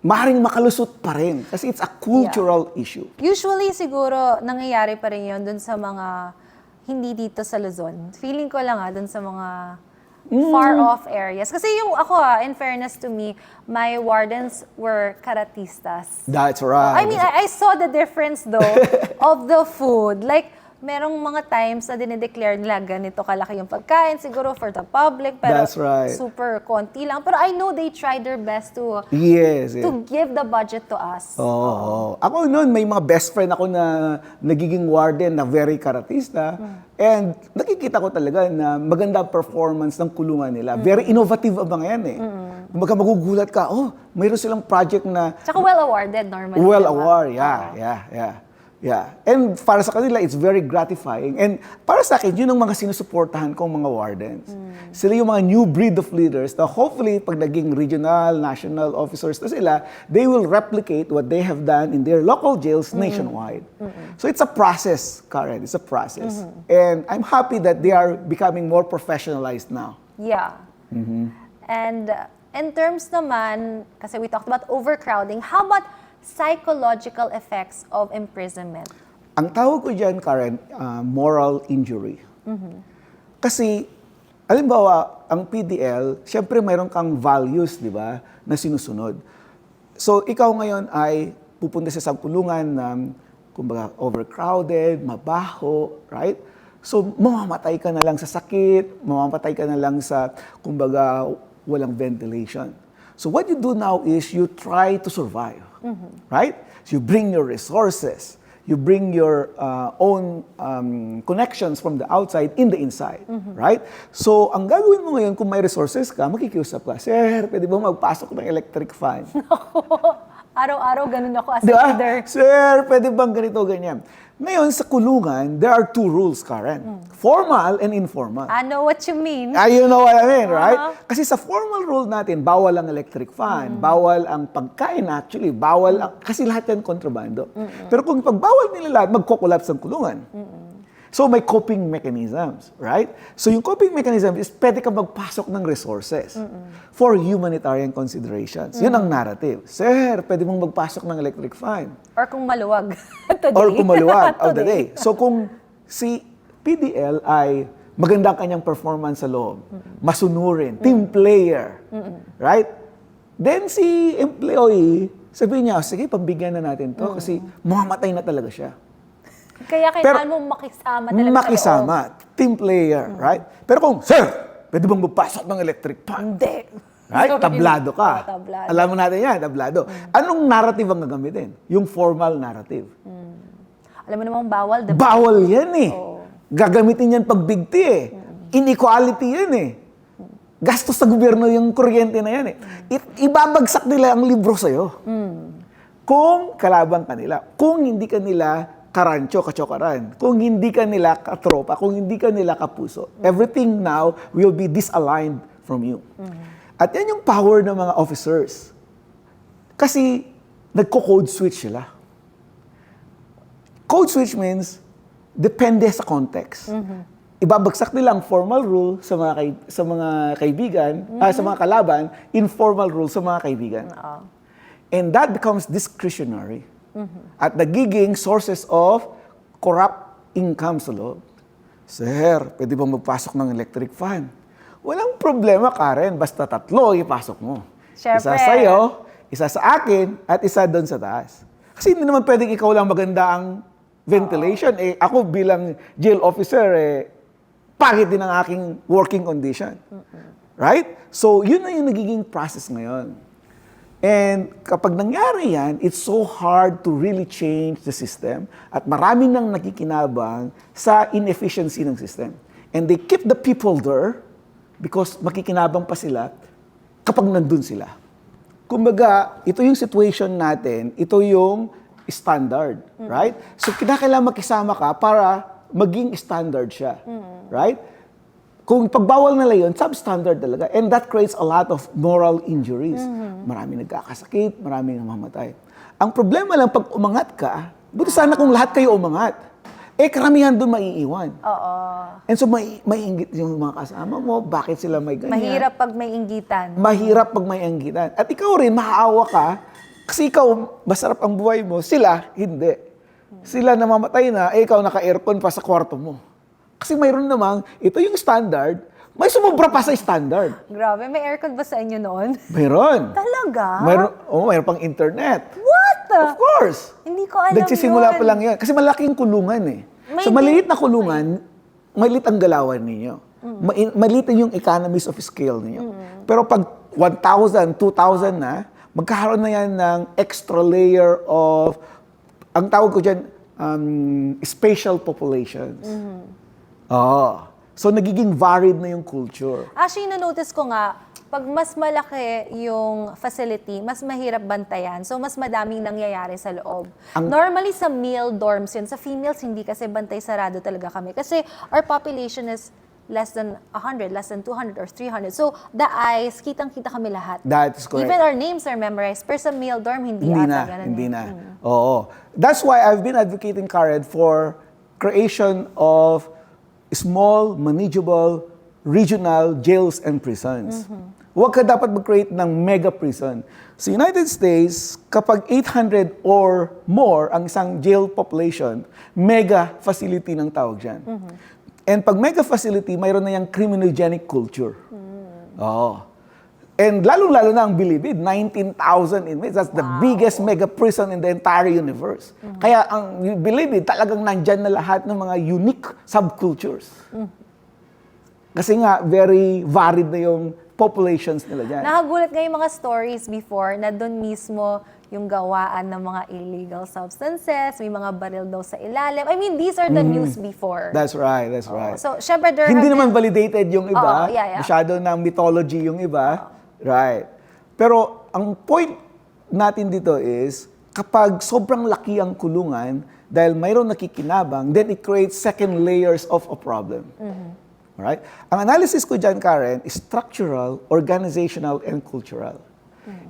maaaring makalusot pa rin kasi it's a cultural issue. Usually, siguro, nangyayari pa rin yun dun sa mga hindi dito sa Luzon. Feeling ko lang dun sa mga far-off areas. Kasi yung ako, in fairness to me, my wardens were karatistas. That's right. I mean, I saw the difference though of the food. Like, merong mga times na dinideclare nila ganito kalaki yung pagkain, siguro for the public, pero That's right. super konti lang. Pero I know they tried their best to Yes. to give the budget to us. Oo. Ako noon, may mga best friend ako na nagiging warden na very karatista. And nakikita ko talaga na maganda ang performance ng kulungan nila. Very innovative ang mga yan eh. Kumbaga magugulat ka, mayroon silang project na Tsaka well-awarded normally. well diba? award. Yeah. And para sa kanila, it's very gratifying. And para sa akin, yun ang mga sinusuportahan kong mga wardens. Sila yung mga new breed of leaders na hopefully, pag naging regional, national officers na sila, they will replicate what they have done in their local jails nationwide. So it's a process, Karen. It's a process. And I'm happy that they are becoming more professionalized now. Yeah. And in terms naman, kasi we talked about overcrowding, how about psychological effects of imprisonment? Ang tawag ko dyan, Karen, moral injury. Kasi, alimbawa, ang PDL, syempre mayroon kang values, di ba, na sinusunod. So, ikaw ngayon ay pupunta sa isang kulungan na, kumbaga, overcrowded, mabaho, right? So, mamamatay ka na lang sa sakit, mamamatay ka na lang sa, kumbaga, walang ventilation. So, what you do now is you try to survive. Right? So you bring your resources, you bring your own connections from the outside in the inside, right? So ang gagawin mo ngayon kung may resources ka, makikiusap ka, Sir, pwede ba magpasok ng electric fan? Araw-araw ganun ako as a Di ba? leader. Sir, pwede bang ganito, ganyan? Ngayon, sa kulungan, there are two rules, Karen. Formal and informal. I know what you mean. You know what I mean, right? Kasi sa formal rule natin, bawal ang electric fan, bawal ang pagkain actually, bawal ang, kasi lahat yan kontrabando. Pero kung pagbawal nila lahat, magko-collapse ang kulungan. So may coping mechanisms, right? So yung coping mechanism is pwede ka magpasok ng resources for humanitarian considerations. Yun ang narrative. Sir, pwede mong magpasok ng electric fan. Or kung maluwag today. Or kumuluwag of the day. So kung si PDL ay maganda ang kanyang performance sa loob, masunurin, team player, right? Then si employee, sabihin niya, sige, pambigyan na natin to kasi mamamatay na talaga siya. Kaya kailangan mo makisama talaga Makisama, team player, right? Pero kung, Sir, pwede bang magpasok ng electric fan? Hindi. Right? So, Tablado ka. tablado. Alam mo natin yan, tablado. Anong narrative ang gagamitin? Yung formal narrative. Alam mo namang bawal, diba? Bawal yan eh. Gagamitin yan pag bigti eh. Inequality yan eh. Gastos sa gobyerno yung kuryente na yan eh. Ibabagsak nila ang libro sa'yo. Kung kalaban ka nila. Kung hindi ka nila karancho, kachokaran. Kung hindi ka nila katropa. Kung hindi ka nila kapuso. Everything now will be disaligned from you. At yan yung power ng mga officers. Kasi nagko-code switch sila. Code switch means depende sa context. Ibabagsak nila ang formal rule sa mga kaibigan, sa mga kalaban, informal rule sa mga kaibigan. And that becomes discretionary. At nagiging sources of corrupt income sa loob. Sir, pwede ba magpasok ng electric fan? Walang problema, Karen. Basta tatlo, ipasok mo. Siyempre. Isa sa'yo, isa sa akin, at isa doon sa taas. Kasi hindi naman pwedeng ikaw lang maganda ang ventilation. Ako bilang jail officer, pangit din ang aking working condition. Right? So, yun na yung nagiging process ngayon. And kapag nangyari yan, it's so hard to really change the system at marami nang nakikinabang sa inefficiency ng system. And they keep the people there because makikinabang pa sila kapag nandun sila. Kumbaga, ito yung situation natin, ito yung standard, right? So, kinakailangan makisama ka para maging standard siya, right? Kung pagbawal nila yun, substandard talaga. And that creates a lot of moral injuries. Marami nagkakasakit, maraming namamatay. Ang problema lang, pag umangat ka, buti sana kung lahat kayo umangat. Karamihan doon maiiwan. Oo. And so, maiinggit yung mga kasama mo, bakit sila may ganyan? Mahirap pag may inggitan. Mahirap pag may inggitan. At ikaw rin, maaawa ka, kasi ikaw, masarap ang buhay mo, sila, hindi. Sila namamatay na, ikaw naka-aircon pa sa kwarto mo. Kasi mayroon namang, ito yung standard, may sumubra pa sa standard. Grabe, may aircon ba sa inyo noon? Mayroon. Talaga? Mayroon pang internet. What? Of course. Hindi ko alam Nagsisimula yun. pa lang yan. Kasi malaking kulungan eh. May So maliit na kulungan, maliit ang galawan ninyo. Maliit yung economies of scale ninyo. Pero pag 1,000, 2,000 na, magkakaroon na yan ng extra layer of, ang tawag ko dyan, spatial populations. So nagiging varied na yung culture. Actually, na-notice ko nga, pag mas malaki yung facility, mas mahirap bantayan. So, mas madaming nangyayari sa loob. Normally, sa male dorms yun. Sa females, hindi kasi bantay sarado talaga kami. Kasi our population is less than 100, less than 200 or 300. So, the eyes, kitang-kita kami lahat. That is correct. Even our names are memorized. Pero sa male dorm, hindi ata ganun. Hindi na. Oo. That's why I've been advocating, Karen, for creation of small, manageable, regional jails and prisons. Huwag ka dapat mag-create ng mega prison. Sa United States, kapag 800 or more ang isang jail population, mega facility ng tawag dyan. And pag mega facility, mayroon na yung criminogenic culture. Oo. And lalong-lalo na ang Bilibid, 19,000 inmates. That's the biggest mega prison in the entire universe. Kaya ang Bilibid, talagang nandyan na lahat ng mga unique subcultures. Kasi nga, very varied na yung populations nila dyan. Nakagulat nga yung mga stories before na doon mismo yung gawaan ng mga illegal substances, may mga baril daw sa ilalim. I mean, these are the news before. That's right, that's right. So, syempre, there Hindi have naman been- validated yung iba. Yeah. Masyado ng mythology yung iba. Right. Pero ang point natin dito is, kapag sobrang laki ang kulungan, dahil mayroon nakikinabang, then it creates second layers of a problem. Alright? Ang analysis ko dyan, Karen, is structural, organizational, and cultural.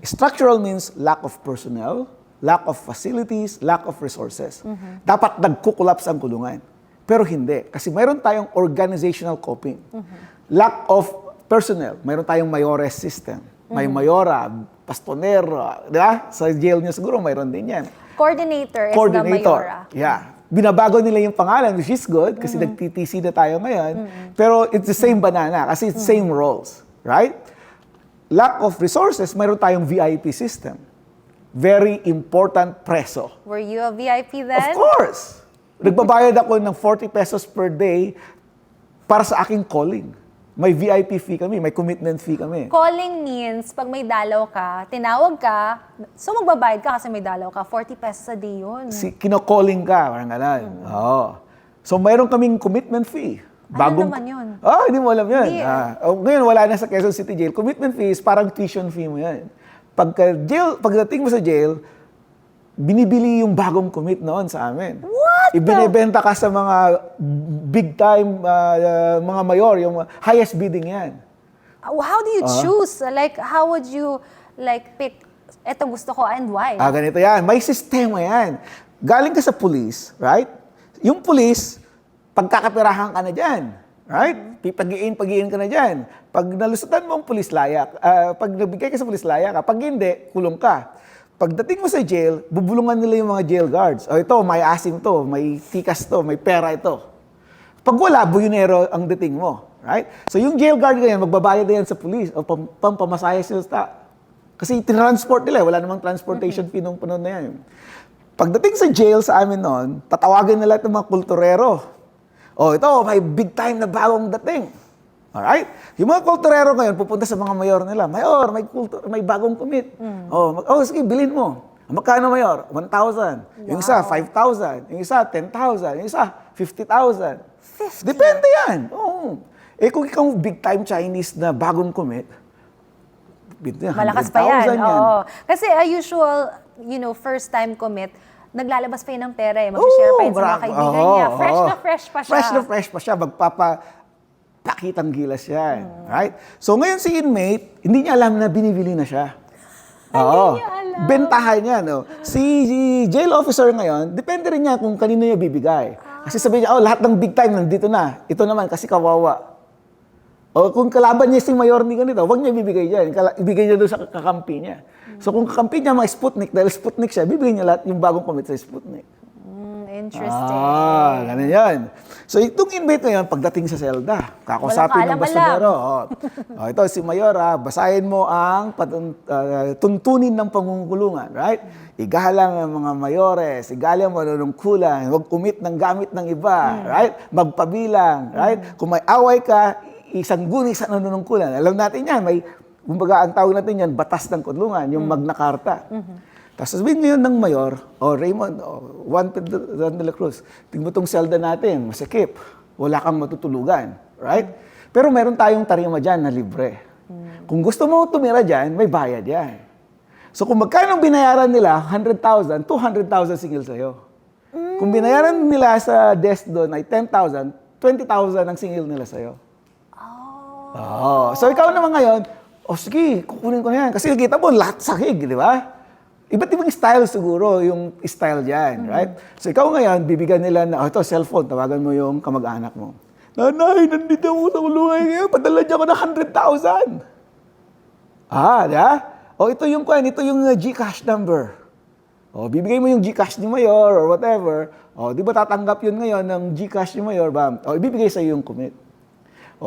Structural means lack of personnel, lack of facilities, lack of resources. Dapat nagkukulaps ang kulungan. Pero hindi. Kasi mayroon tayong organizational coping. Lack of personnel. Mayroon tayong mayores system. May mayora, pastonero. Di ba? Sa jail nyo siguro mayroon din yan. Coordinator is the mayora. Yeah. Binabago nila yung pangalan, which is good, kasi nag-TTC na tayo ngayon. Pero it's the same banana, kasi it's same roles. Right? Lack of resources, mayroon tayong VIP system. Very important preso. Were you a VIP then? Of course! Nagbabayad ako ng 40 pesos per day para sa aking calling. May VIP fee kami, may commitment fee kami. Calling means, pag may dalaw ka, tinawag ka, so magbabayad ka kasi may dalaw ka, 40 pesos a day yun. Kino-calling ka, parang gano'n. Oo. So, mayroon kaming commitment fee. Ano naman yun? Hindi mo alam yun. Hindi. Ngayon, wala na sa Quezon City Jail. Commitment fee is parang tuition fee mo yan. Pagdating mo sa jail, binibili yung bagong commit noon sa amin. What? Ibinebenta ka sa mga big time, mga mayor, yung highest bidding yan. How do you choose? Like, how would you pick, eto gusto ko and why? Ganito yan. May sistema yan. Galing ka sa police, right? Yung police, pagkakapirahan ka na dyan. Right? Pag-iin ka na dyan. Pag nalusutan mo ang police layak, pag nabigay ka sa police layak, pag hindi, kulong ka. Pagdating mo sa jail, bubulungan nila yung mga jail guards. Ito, may asim to, may tikas to, may pera ito. Pag wala, buyonero ang dating mo. Right? So yung jail guard ganyan, magbabayad na yan sa police o pampamasaya sila. Kasi tinransport nila, wala namang transportation fee nung panahon na yan. Pagdating sa jail sa amin noon, tatawagin nila itong mga kulturero. Ito, may big time na bagong dating. Alright? Yung mga kulturero ngayon, pupunta sa mga mayor nila. Mayor, may bagong commit. Sige, bilhin mo. Magkano, Mayor? 1,000. Yung isa, 5,000. Yung isa, 10,000. Yung isa, 50,000. Depende yan. Kung ikaw big time Chinese na bagong commit, malakas pa yan. Oo. Kasi a usual, first time commit, naglalabas pa yun ng pera eh. Mag-share pa yun sa mga kaibigan niya. Fresh na fresh pa siya. Fresh na fresh pa siya. pakitang gilas yan. Right? So ngayon si inmate, hindi niya alam na binibili na siya. Oo. niya alam. Bentahan niya, no? Si jail officer ngayon, depende rin niya kung kanino niya bibigay. Kasi sabihin niya, lahat ng big time nandito na. Ito naman, kasi kawawa. O kung kalaban niya si Mayor ni ganito, huwag niya ibibigay dyan. Ibigay niya doon sa kakampi niya. So kung kakampi niya mga Sputnik, dahil Sputnik siya, bibigay niya lahat yung bagong commit sa Sputnik. Interesting. Ganun yan. So itong inmate ngayon, pagdating sa selda, kakusapin ng Walang bastonero. Ito si Mayor, basahin mo ang tuntunin ng pangungkulungan, right? Igalang ang mga mayores, igalang manunungkulan, huwag umit ng gamit ng iba, right? Magpabilang, right? Kung may away ka, isang guni sa nanunungkulan. Alam natin yan, may, kumbaga ang tawag natin yan, batas ng kulungan, yung Magna Carta. Tapos sabihin ngayon ng Mayor, Raymond, Juan de la Cruz, tingnan mo itong selda natin, masikip, wala kang matutulugan, right? Pero meron tayong tarima dyan na libre. Kung gusto mo tumira dyan, may bayad yan. So kung magkano binayaran nila, 100,000, 200,000 singil sa'yo. Kung binayaran nila sa desk doon ay 10,000, 20,000 ang singil nila sa'yo. So ikaw naman ngayon, sige, kukunin ko na yan. Kasi kita mo, lahat sahig, di ba? Iba't ibang style siguro yung style dyan, right? So ikaw ngayon, bibigyan nila na, ito, cellphone, tawagan mo yung kamag-anak mo. Nanay, nandito ako sa kulungan ngayon, padala niya ako ng 100,000. Diba? Ito yung GCash number. Bibigay mo yung GCash ni Mayor or whatever. Di ba tatanggap yun ngayon ng GCash ni Mayor, bam? Ibibigay sa'yo yung commit.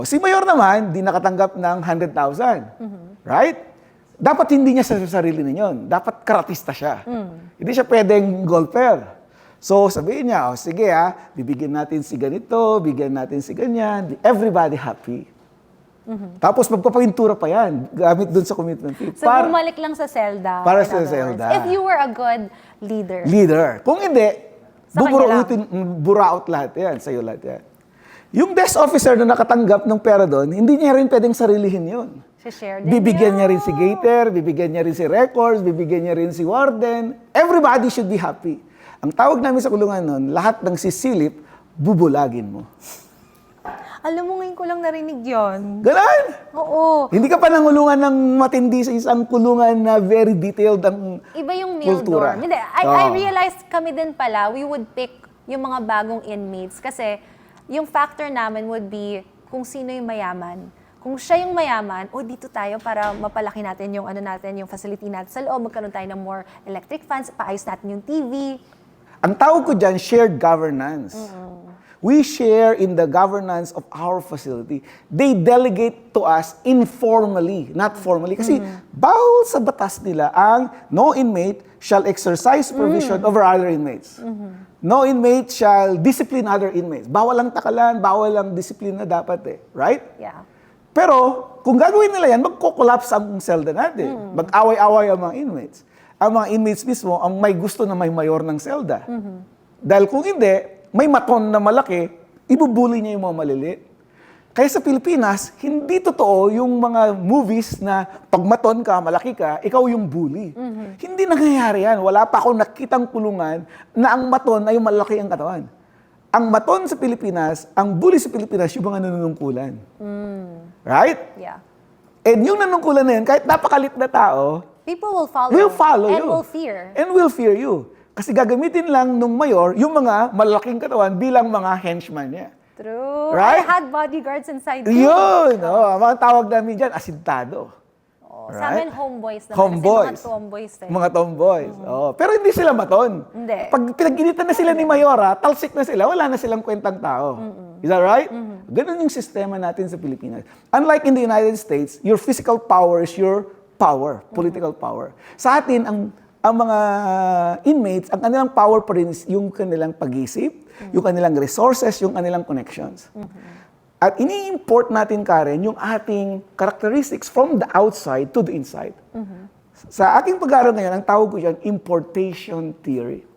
Si Mayor naman, di nakatanggap ng 100,000. Right? Dapat hindi niya sa sarili niyon. Dapat karatista siya. Hindi siya pwedeng golfer. So sabihin niya, sige bibigyan natin si ganito, bigyan natin si ganyan. Everybody happy. Tapos magpapintura pa yan, gamit dun sa commitment fee. So bumalik lang sa selda. Para in sa other selda. words. If you were a good leader. Kung hindi, Sa kanya buraot lahat yan, sa'yo lahat yan. Yung desk officer na nakatanggap ng pera doon, hindi niya rin pwedeng sarilihin yun. Share din Bibigyan niya rin si gator, bibigyan niya rin si records, bibigyan niya rin si warden. Everybody should be happy. Ang tawag namin sa kulungan nun, lahat ng sisilip, bubulagin mo. Alam mo, ngayon ko lang narinig yon. Ganon! Oo. Hindi ka pa nangulungan ng matindi sa isang kulungan na very detailed ang Iba yung meal kultura. dorm. Hindi, I realized kami din pala, we would pick yung mga bagong inmates kasi yung factor namin would be kung sino yung mayaman. Kung siya yung mayaman, dito tayo para mapalaki natin yung yung facility natin sa loob, magkaroon tayo ng more electric fans, paayos natin yung TV. Ang tawag ko dyan, shared governance. We share in the governance of our facility. They delegate to us informally, not formally. Kasi bawal sa batas nila ang no inmate shall exercise supervision over other inmates. No inmate shall discipline other inmates. Bawal ang takalan, bawal ang disiplina dapat right? Yeah. Pero, kung gagawin nila yan, magko-collapse ang selda natin. Mag-away-away ang mga inmates. Ang mga inmates mismo, ang may gusto na may mayor ng selda. Dahil kung hindi, may maton na malaki, ibubuli niya yung mga maliliit. Kaya sa Pilipinas, hindi totoo yung mga movies na pag maton ka, malaki ka, ikaw yung bully. Hindi nangyayari yan. Wala pa akong nakitang kulungan na ang maton ay yung malaki ang katawan. Ang maton sa Pilipinas, ang bully sa Pilipinas, yung mga nanunungkulan. Right? Yeah. And yung nanungkulan na yun, kahit napakalit na tao, People will follow. will follow and you. will fear. And will fear you. Kasi gagamitin lang nung mayor yung mga malaking katawan bilang mga henchman niya. True. Right? I had bodyguards inside too. Yun! Mga tawag namin dyan, asintado. Sa amin, homeboys naman. Homeboys. Kasi mga tomboys Mga tomboys. Pero hindi sila maton. Hindi. Pag pinaginitan na sila ni Mayora, talsik na sila, wala na silang kwentang tao. Is that right? Ganun yung sistema natin sa Pilipinas. Unlike in the United States, your physical power is your power, political power. Sa atin, ang mga inmates, ang kanilang power pa rin is yung kanilang pag-isip, yung kanilang resources, yung kanilang connections. At ini-import natin, Karen, yung ating characteristics from the outside to the inside. Sa aking pag-aaral ngayon, ang tawag ko dyan, importation theory.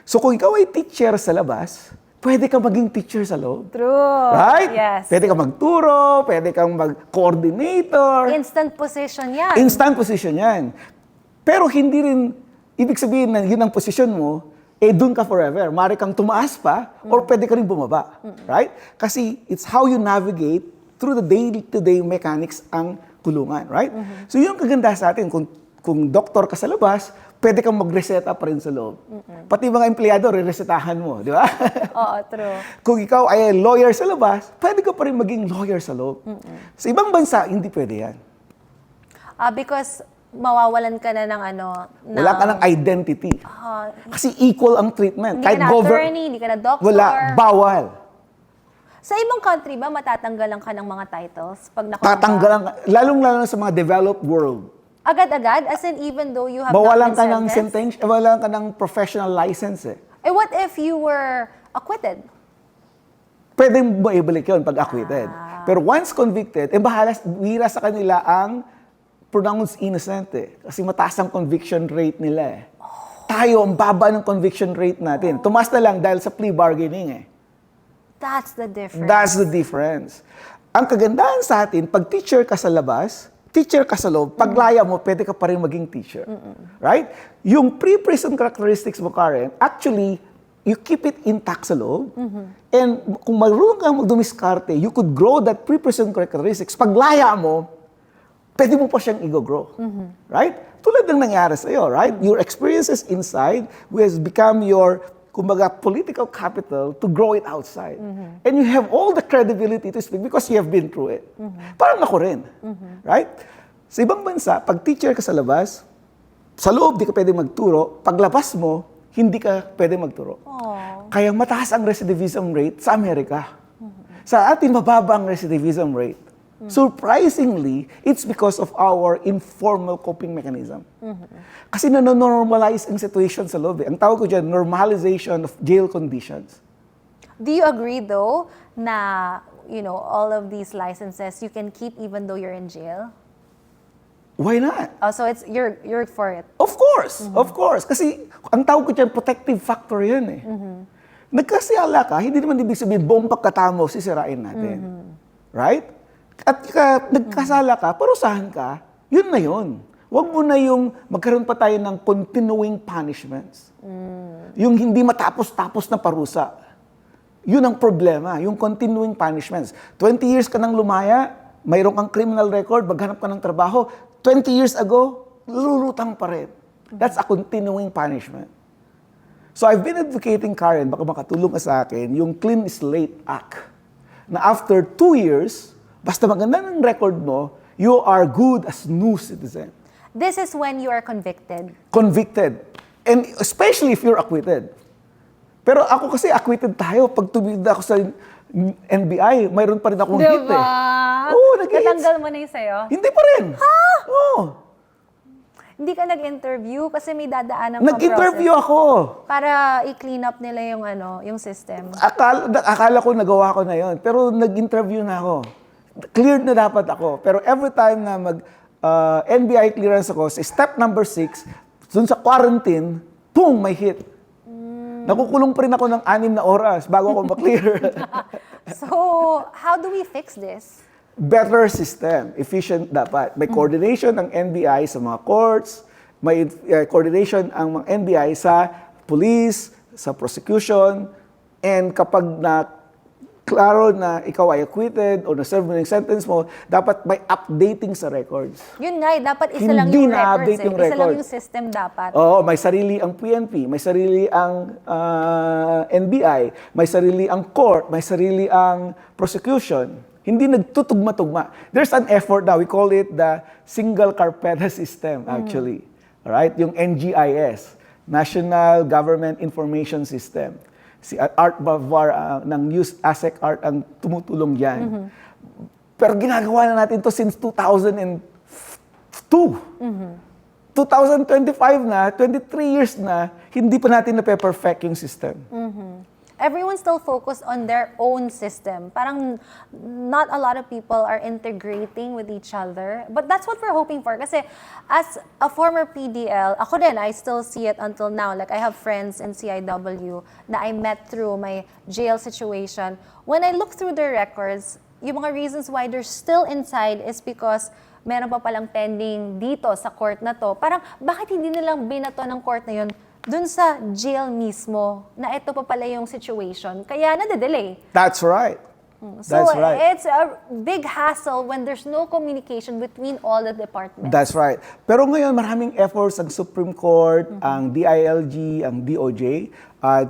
So kung ikaw ay teacher sa labas, pwede ka maging teacher sa loob. True. Right? Yes. Pwede ka magturo, pwede kang mag-coordinator. Instant position yan. Instant position yan. Pero hindi rin, ibig sabihin na yun ang posisyon mo, dun ka forever. Mari kang tumaas pa, or pwede ka rin bumaba. Right? Kasi it's how you navigate through the day-to-day mechanics ang kulungan, right? So yun ang kaganda sa atin. Kung doktor ka sa labas, pwede kang mag-reseta pa rin sa loob. Pati mga empleyado, re-resetahan mo, di ba? Oo, true. Kung ikaw ay lawyer sa labas, pwede ka pa rin maging lawyer sa loob. Sa ibang bansa, hindi pwede yan. Because mawawalan ka na ng Wala ka ng identity. Kasi equal ang treatment. Hindi ka na attorney, hindi ka na doctor. Wala, bawal. Sa ibang country ba, matatanggalan ka ng mga titles pag nakuha ka? Tatanggalan ka, lalong-lalo na sa mga developed world. Agad-agad? As in, even though you have Mawalan not ka been ng sentenced? mawalan ka ng professional license eh. What if you were acquitted? Pwedeng maibalik yun pag acquitted. Pero once convicted, bihira sa kanila ang pronounced innocent eh. Kasi mataas ang conviction rate nila eh. Tayo, ang baba ng conviction rate natin. Tumaas na lang dahil sa plea bargaining eh. That's the difference. That's the difference. Ang kagandahan sa atin, pag teacher ka sa labas, teacher ka sa loob, paglaya mo, pwede ka pa rin maging teacher. Right? Yung pre-prison characteristics mo, Karen, actually, you keep it intact sa loob. And kung marunong kang magdumiskarte, you could grow that pre-prison characteristics. Paglaya mo, pwede mo pa siyang i-grow. Right? Tulad ng nangyari sa'yo, right? Your experiences inside has become your, kumbaga, political capital to grow it outside. And you have all the credibility to speak because you have been through it. Parang ako rin. Right? Sa ibang bansa, pag teacher ka sa labas, sa loob di ka pwede magturo, paglabas mo, hindi ka pwede magturo. Kaya mataas ang recidivism rate sa Amerika. Sa atin, mababa ang recidivism rate. Surprisingly, it's because of our informal coping mechanism. Kasi nanonormalize ang situation sa loob. Ang tawag ko dyan, normalization of jail conditions. Do you agree though na, all of these licenses you can keep even though you're in jail? Why not? So you're for it? Of course. Kasi ang tawag ko dyan, protective factor yan eh. Nagkasala ka, hindi naman ibig sabihin, buong pagkatamo, sisirain natin. Right? At nagkasala ka, parusahan ka, yun na yun. Huwag mo na yung magkaroon pa tayo ng continuing punishments. Yung hindi matapos-tapos na parusa. Yun ang problema, yung continuing punishments. 20 years ka nang lumaya, mayroon kang criminal record, maghanap ka ng trabaho, 20 years ago, lulutang pa rin. That's a continuing punishment. So I've been advocating, Karen, baka makatulong ka sa akin, yung Clean Slate Act. Na after 2 years, basta maganda ng record mo, you are good as new citizen. This is when you are convicted. Convicted. And especially if you're acquitted. Pero ako kasi acquitted tayo. Pag tumigil ako sa NBI, mayroon pa rin akong hit eh. Oo, nag-hits. Natanggal mo na yung sayo? Hindi pa rin. Oo. Hindi ka nag-interview kasi may dadaanan kang Nag-interview process ako. para i-clean up nila yung system. Akala ko nagawa ko na yon, pero nag-interview na ako. Cleared na dapat ako. Pero every time na NBI clearance ako, sa step number 6, dun sa quarantine, boom, may hit. Nakukulong pa rin ako ng 6 na oras bago ako ma-clear. So, how do we fix this? Better system. Efficient dapat. May coordination ng NBI sa mga courts, may coordination ang mga NBI sa police, sa prosecution, and kapag klaro na ikaw ay acquitted o na-serve mo yung sentence mo, dapat may updating sa records. Yun nga, dapat isa lang Hindi yung na-update records yung Isa lang record. yung system dapat. Oo, may sarili ang PNP, may sarili ang NBI, may sarili ang court, may sarili ang prosecution. Hindi nagtutugma-tugma. There's an effort now, we call it the single carpeta system actually. Alright? Yung NGIS, National Government Information System. Si Art Bavar ng News ASEC Art ang tumutulong dyan. Pero ginagawa na natin to since 2002. 2025 na, 23 years na, hindi pa natin na-perfect yung system. Everyone still focused on their own system. Parang not a lot of people are integrating with each other. But that's what we're hoping for. Kasi as a former PDL, ako din, I still see it until now. Like I have friends in CIW na I met through my jail situation. When I look through their records, yung mga reasons why they're still inside is because meron pa palang pending dito sa court na to. Parang bakit hindi nilang binato ng court na yun dun sa jail mismo na ito pa pala yung situation. Kaya nade-delay. That's right. So That's right. it's a big hassle when there's no communication between all the departments. That's right. Pero ngayon, maraming efforts ang Supreme Court, ang DILG, ang DOJ,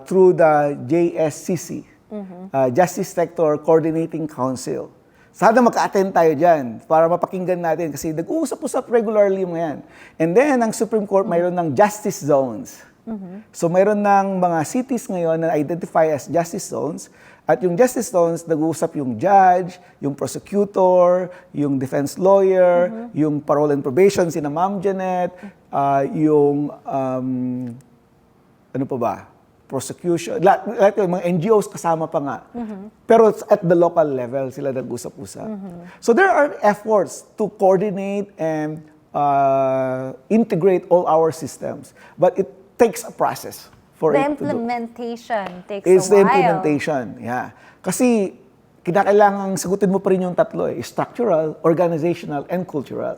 through the JSCC, Justice Sector Coordinating Council. Sana maka-attend tayo dyan para mapakinggan natin kasi nag-uusap-usap regularly yung yan. And then, ang Supreme Court mayroon ng justice zones. So mayroon ng mga cities ngayon na identify as justice zones. At yung justice zones, nag-uusap yung judge, yung prosecutor, yung defense lawyer, yung parole and probation, sina Ma'am Janet, yung, ano pa ba? Prosecution, lahat yung mga NGOs kasama pa nga. Pero at the local level, sila nag-usap-usap. So there are efforts to coordinate and integrate all our systems. But it takes a process for The it to do. implementation takes It's a the while. implementation, yeah. Kasi kinakailangan sagutin mo pa rin yung tatlo eh. Structural, organizational, and cultural.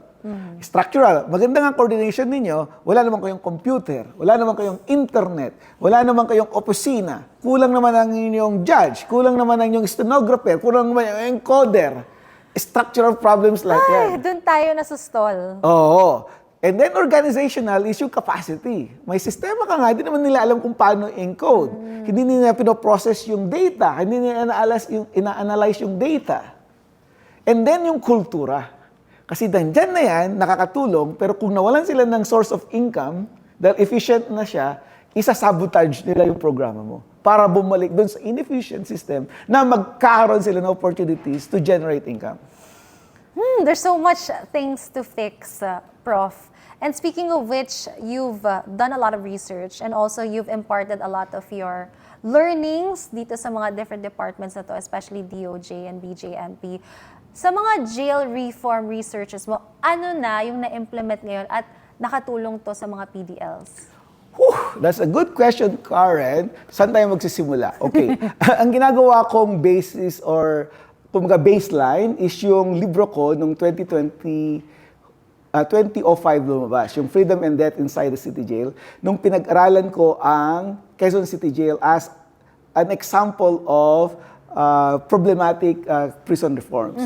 Structural, maganda nga coordination ninyo, wala naman kayong computer, wala naman kayong internet, wala naman kayong opisina, kulang naman ang inyong judge, kulang naman ang inyong stenographer, kulang naman ang encoder. Structural problems like Ay, yan. doon tayo nasustol. Oo. And then organizational is yung capacity. May sistema ka nga, hindi naman nila alam kung paano encode. Hindi nila pinoprocess yung data, hindi nila ina-analyze yung data. And then yung kultura. Kasi nandyan na yan, nakakatulong, pero kung nawalan sila ng source of income, dahil efficient na siya, isa-sabotage nila yung programa mo para bumalik doon sa inefficient system na magkakaroon sila ng opportunities to generate income. There's so much things to fix, Prof. And speaking of which, you've done a lot of research and also you've imparted a lot of your learnings dito sa mga different departments na to, especially DOJ and BJMP. Sa mga jail reform researches mo, ano na yung na-implement ngayon at nakatulong to sa mga PDLs? That's a good question, Karen. Saan tayo magsisimula? Okay. Ang ginagawa kong basis or kumbaga baseline is yung libro ko nung 2005 lumabas, yung Freedom and Death Inside the City Jail. Nung pinag-aralan ko ang Quezon City Jail as an example of problematic prison reforms.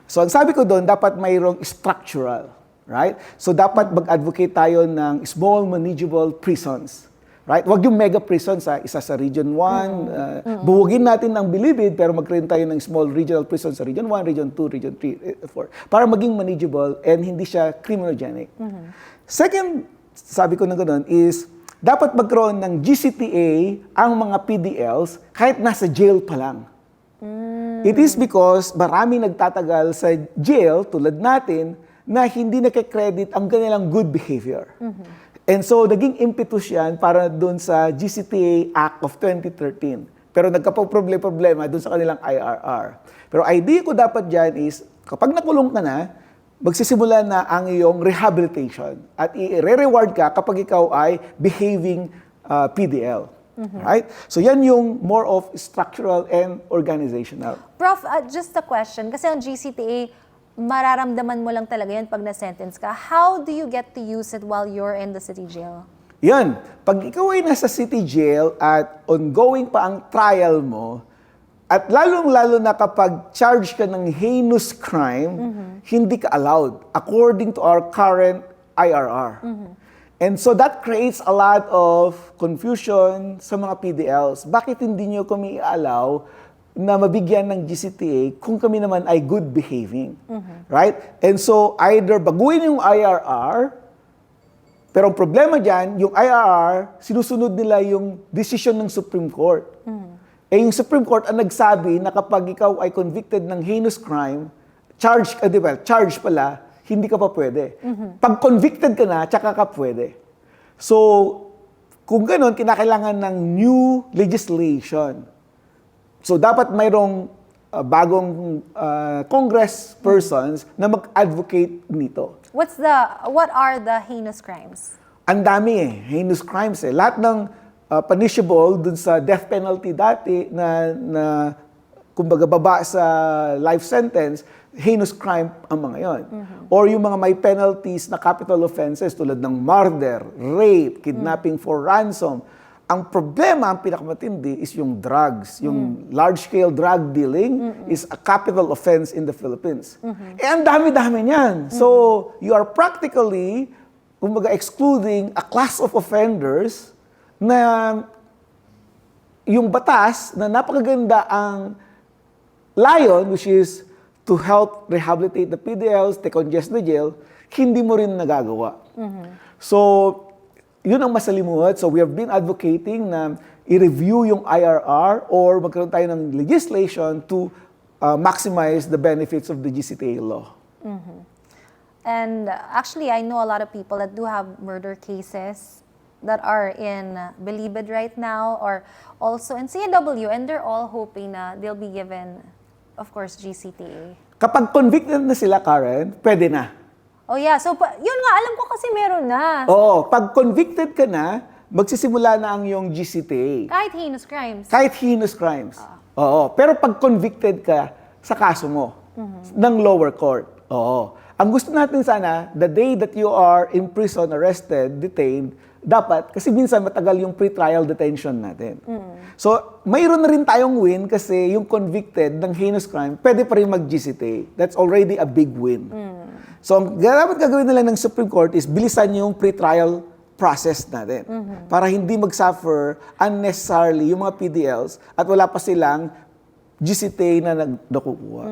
So ang sabi ko doon, dapat mayroong structural, right? So dapat mag-advocate tayo ng small, manageable prisons. Right? Huwag yung mega prisons, isa sa Region 1. Buwagin natin ng bilibid, pero mag-create tayo ng small regional prisons sa Region 1, Region 2, Region 3, 4. Para maging manageable and hindi siya criminogenic. Second, sabi ko na ganoon, is dapat magkaroon ng GCTA ang mga PDLs kahit nasa jail pa lang. It is because maraming nagtatagal sa jail, tulad natin, na hindi nakikredit ang kanilang good behavior. And so, naging impetus yan para doon sa GCTA Act of 2013. Pero nagkapag-problema doon sa kanilang IRR. Pero idea ko dapat dyan is, kapag nakulong ka na, magsisimula na ang iyong rehabilitation. At i-reward ka kapag ikaw ay behaving PDL. Right? So, yan yung more of structural and organizational. Prof, just a question. Kasi ang GCTA, mararamdaman mo lang talaga yan pag na-sentence ka. How do you get to use it while you're in the city jail? Yan. Pag ikaw ay nasa city jail at ongoing pa ang trial mo, at lalong-lalo na kapag charge ka ng heinous crime, hindi ka allowed according to our current IRR. And so that creates a lot of confusion sa mga PDLs. Bakit hindi nyo kami i-allow na mabigyan ng GCTA kung kami naman ay good behaving? Right? And so either baguhin yung IRR, pero ang problema dyan, yung IRR, sinusunod nila yung decision ng Supreme Court. Eh yung Supreme Court ang nagsabi na kapag ikaw ay convicted ng heinous crime, charge pala, hindi ka pa pwede. Pag convicted ka na, tsaka ka pwede. So, kung ganun, kinakailangan ng new legislation. So, dapat mayroong bagong congresspersons na mag-advocate nito. What are the heinous crimes? Ang dami heinous crimes Lahat ng punishable dun sa death penalty dati na kumbaga baba sa life sentence, heinous crime ang mga yon. Or yung mga may penalties na capital offenses tulad ng murder, rape, kidnapping for ransom, ang problema, ang pinakamatindi is yung drugs. Yung large-scale drug dealing is a capital offense in the Philippines. Eh, ang dami-dami niyan. So, you are practically, kumbaga, excluding a class of offenders na yung batas na napakaganda ang layon, which is to help rehabilitate the PDLs, decongest the jail, hindi mo rin nagagawa. So, yun ang masalimuot. So we have been advocating na i-review yung IRR or magkaroon tayo ng legislation to maximize the benefits of the GCTA law. And actually, I know a lot of people that do have murder cases that are in Bilibid right now or also in CNW, and they're all hoping na they'll be given, of course, GCTA. Kapag convicted na sila, Karen, pwede na. Oh yeah, so yun nga, alam ko kasi meron na. Oo, pag convicted ka na, magsisimula na ang iyong GCTA. Kahit heinous crimes. Kahit heinous crimes. Oo. Pero pag convicted ka sa kaso mo ng lower court. Oo. Ang gusto natin sana, the day that you are in prison, arrested, detained, dapat, kasi minsan matagal yung pre-trial detention natin. So, mayroon na rin tayong win kasi yung convicted ng heinous crime, pwede pa rin mag-GCTA. That's already a big win. So, ang dapat gagawin nila ng Supreme Court is bilisan yung pre-trial process natin para hindi mag-suffer unnecessarily yung mga PDLs at wala pa silang GCTA na nakukuha.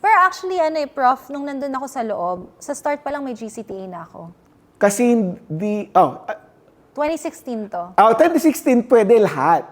Pero actually, Prof, nung nandun ako sa loob, sa start pa lang may GCTA na ako. Kasi hindi, 2016 to. 2016 pwede lahat.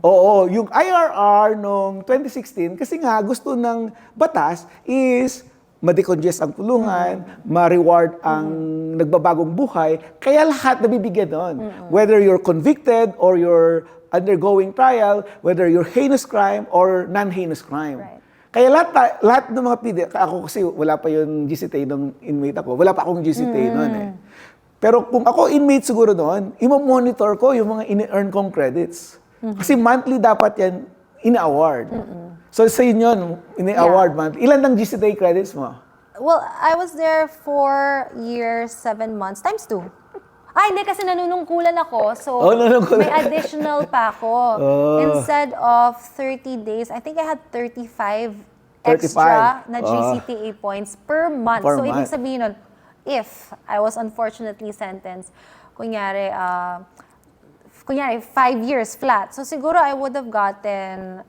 Oo, yung IRR nung 2016, kasi nga gusto ng batas is ma-decongest ang kulungan, ma-reward ang nagbabagong buhay, kaya lahat nabibigyan doon. Whether you're convicted or you're undergoing trial, whether you're heinous crime or non-heinous crime. Right. Kaya lahat ng mga PD, ako kasi wala pa yung GCTA nung inmate ako, wala pa akong GCTA noon eh. Pero kung ako inmate siguro noon, imo-monitor ko yung mga in-earn kong credits. Kasi monthly dapat yan ina-award. So sa inyo, ini-award monthly. Ilan ng GCTA credits mo? Well, I was there 4 years, 7 months, times 2. Hindi kasi nanunungkulan ako. So, nanunungkulan. may additional pa ako. Instead of 30 days, I think I had 35 extra na GCTA points per month. Per So, ibig month. sabihin nun, if I was unfortunately sentenced, kunyari 5 years flat. So, siguro I would have gotten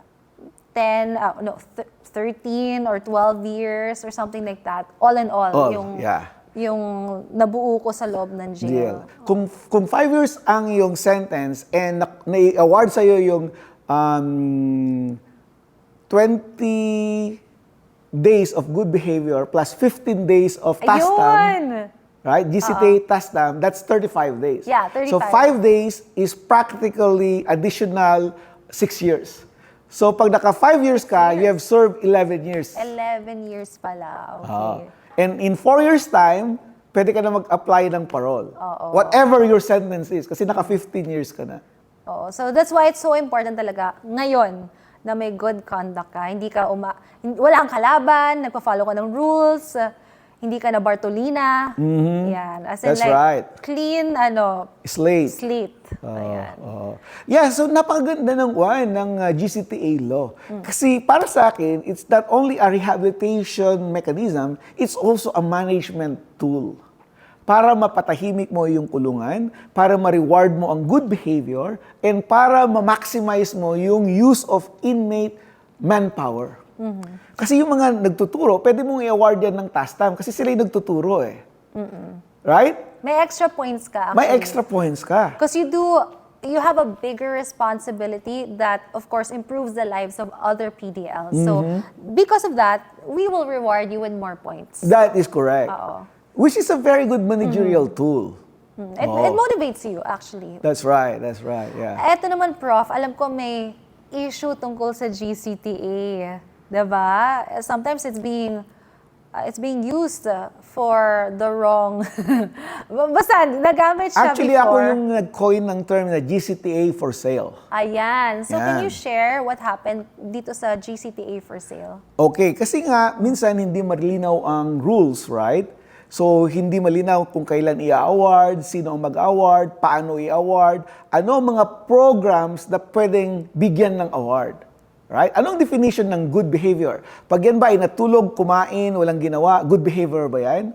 13 or 12 years or something like that. All in all, yung nabuo ko sa loob ng jail. Kung 5 years ang yung sentence and na-award sa'yo yung 20 days of good behavior plus 15 days of TASTAM, right? GCTA TASTAM, that's 35 days. Yeah, 35. So 5 days is practically additional 6 years. So pag naka 5 years ka, you have served 11 years. 11 years pala. Okay. And in 4 years' time, pwede ka na mag-apply ng parole. Whatever your sentence is, kasi naka 15 years ka na. So that's why it's so important talaga ngayon na may good conduct ka. Hindi ka wala kang kalaban, nagpa-follow ka ng rules, hindi ka na Bartolina. Yan. As in That's like, right. clean, Slate. Ayan. Yeah, so napakaganda ng GCTA law. Kasi para sa akin, it's not only a rehabilitation mechanism, it's also a management tool. Para mapatahimik mo yung kulungan, para ma-reward mo ang good behavior, and para ma-maximize mo yung use of inmate manpower. Kasi yung mga nagtuturo, pwede mong i-award yan ng TASTAM kasi sila yung nagtuturo eh. Right? May extra points ka. May actually. extra points ka. Because you have a bigger responsibility that, of course, improves the lives of other PDLs. So, because of that, we will reward you with more points. That is correct. Oo. Which is a very good managerial tool. It motivates you, actually. That's right, yeah. Eto naman, Prof, alam ko may issue tungkol sa GCTA. Diba? Sometimes it's being used for the wrong... Basta, nagamit siya Actually, before. ako yung nag-coin ng term na GCTA for sale. Ayan. So, can Yan. you share what happened dito sa GCTA for sale? Okay, kasi nga, minsan hindi malinaw ang rules, right? So, hindi malinaw kung kailan i-award, sino ang mag-award, paano i-award, ano ang mga programs na pwedeng bigyan ng award. Right? Anong definition ng good behavior? Pag yan ba ay natulog, kumain, walang ginawa, good behavior ba yan?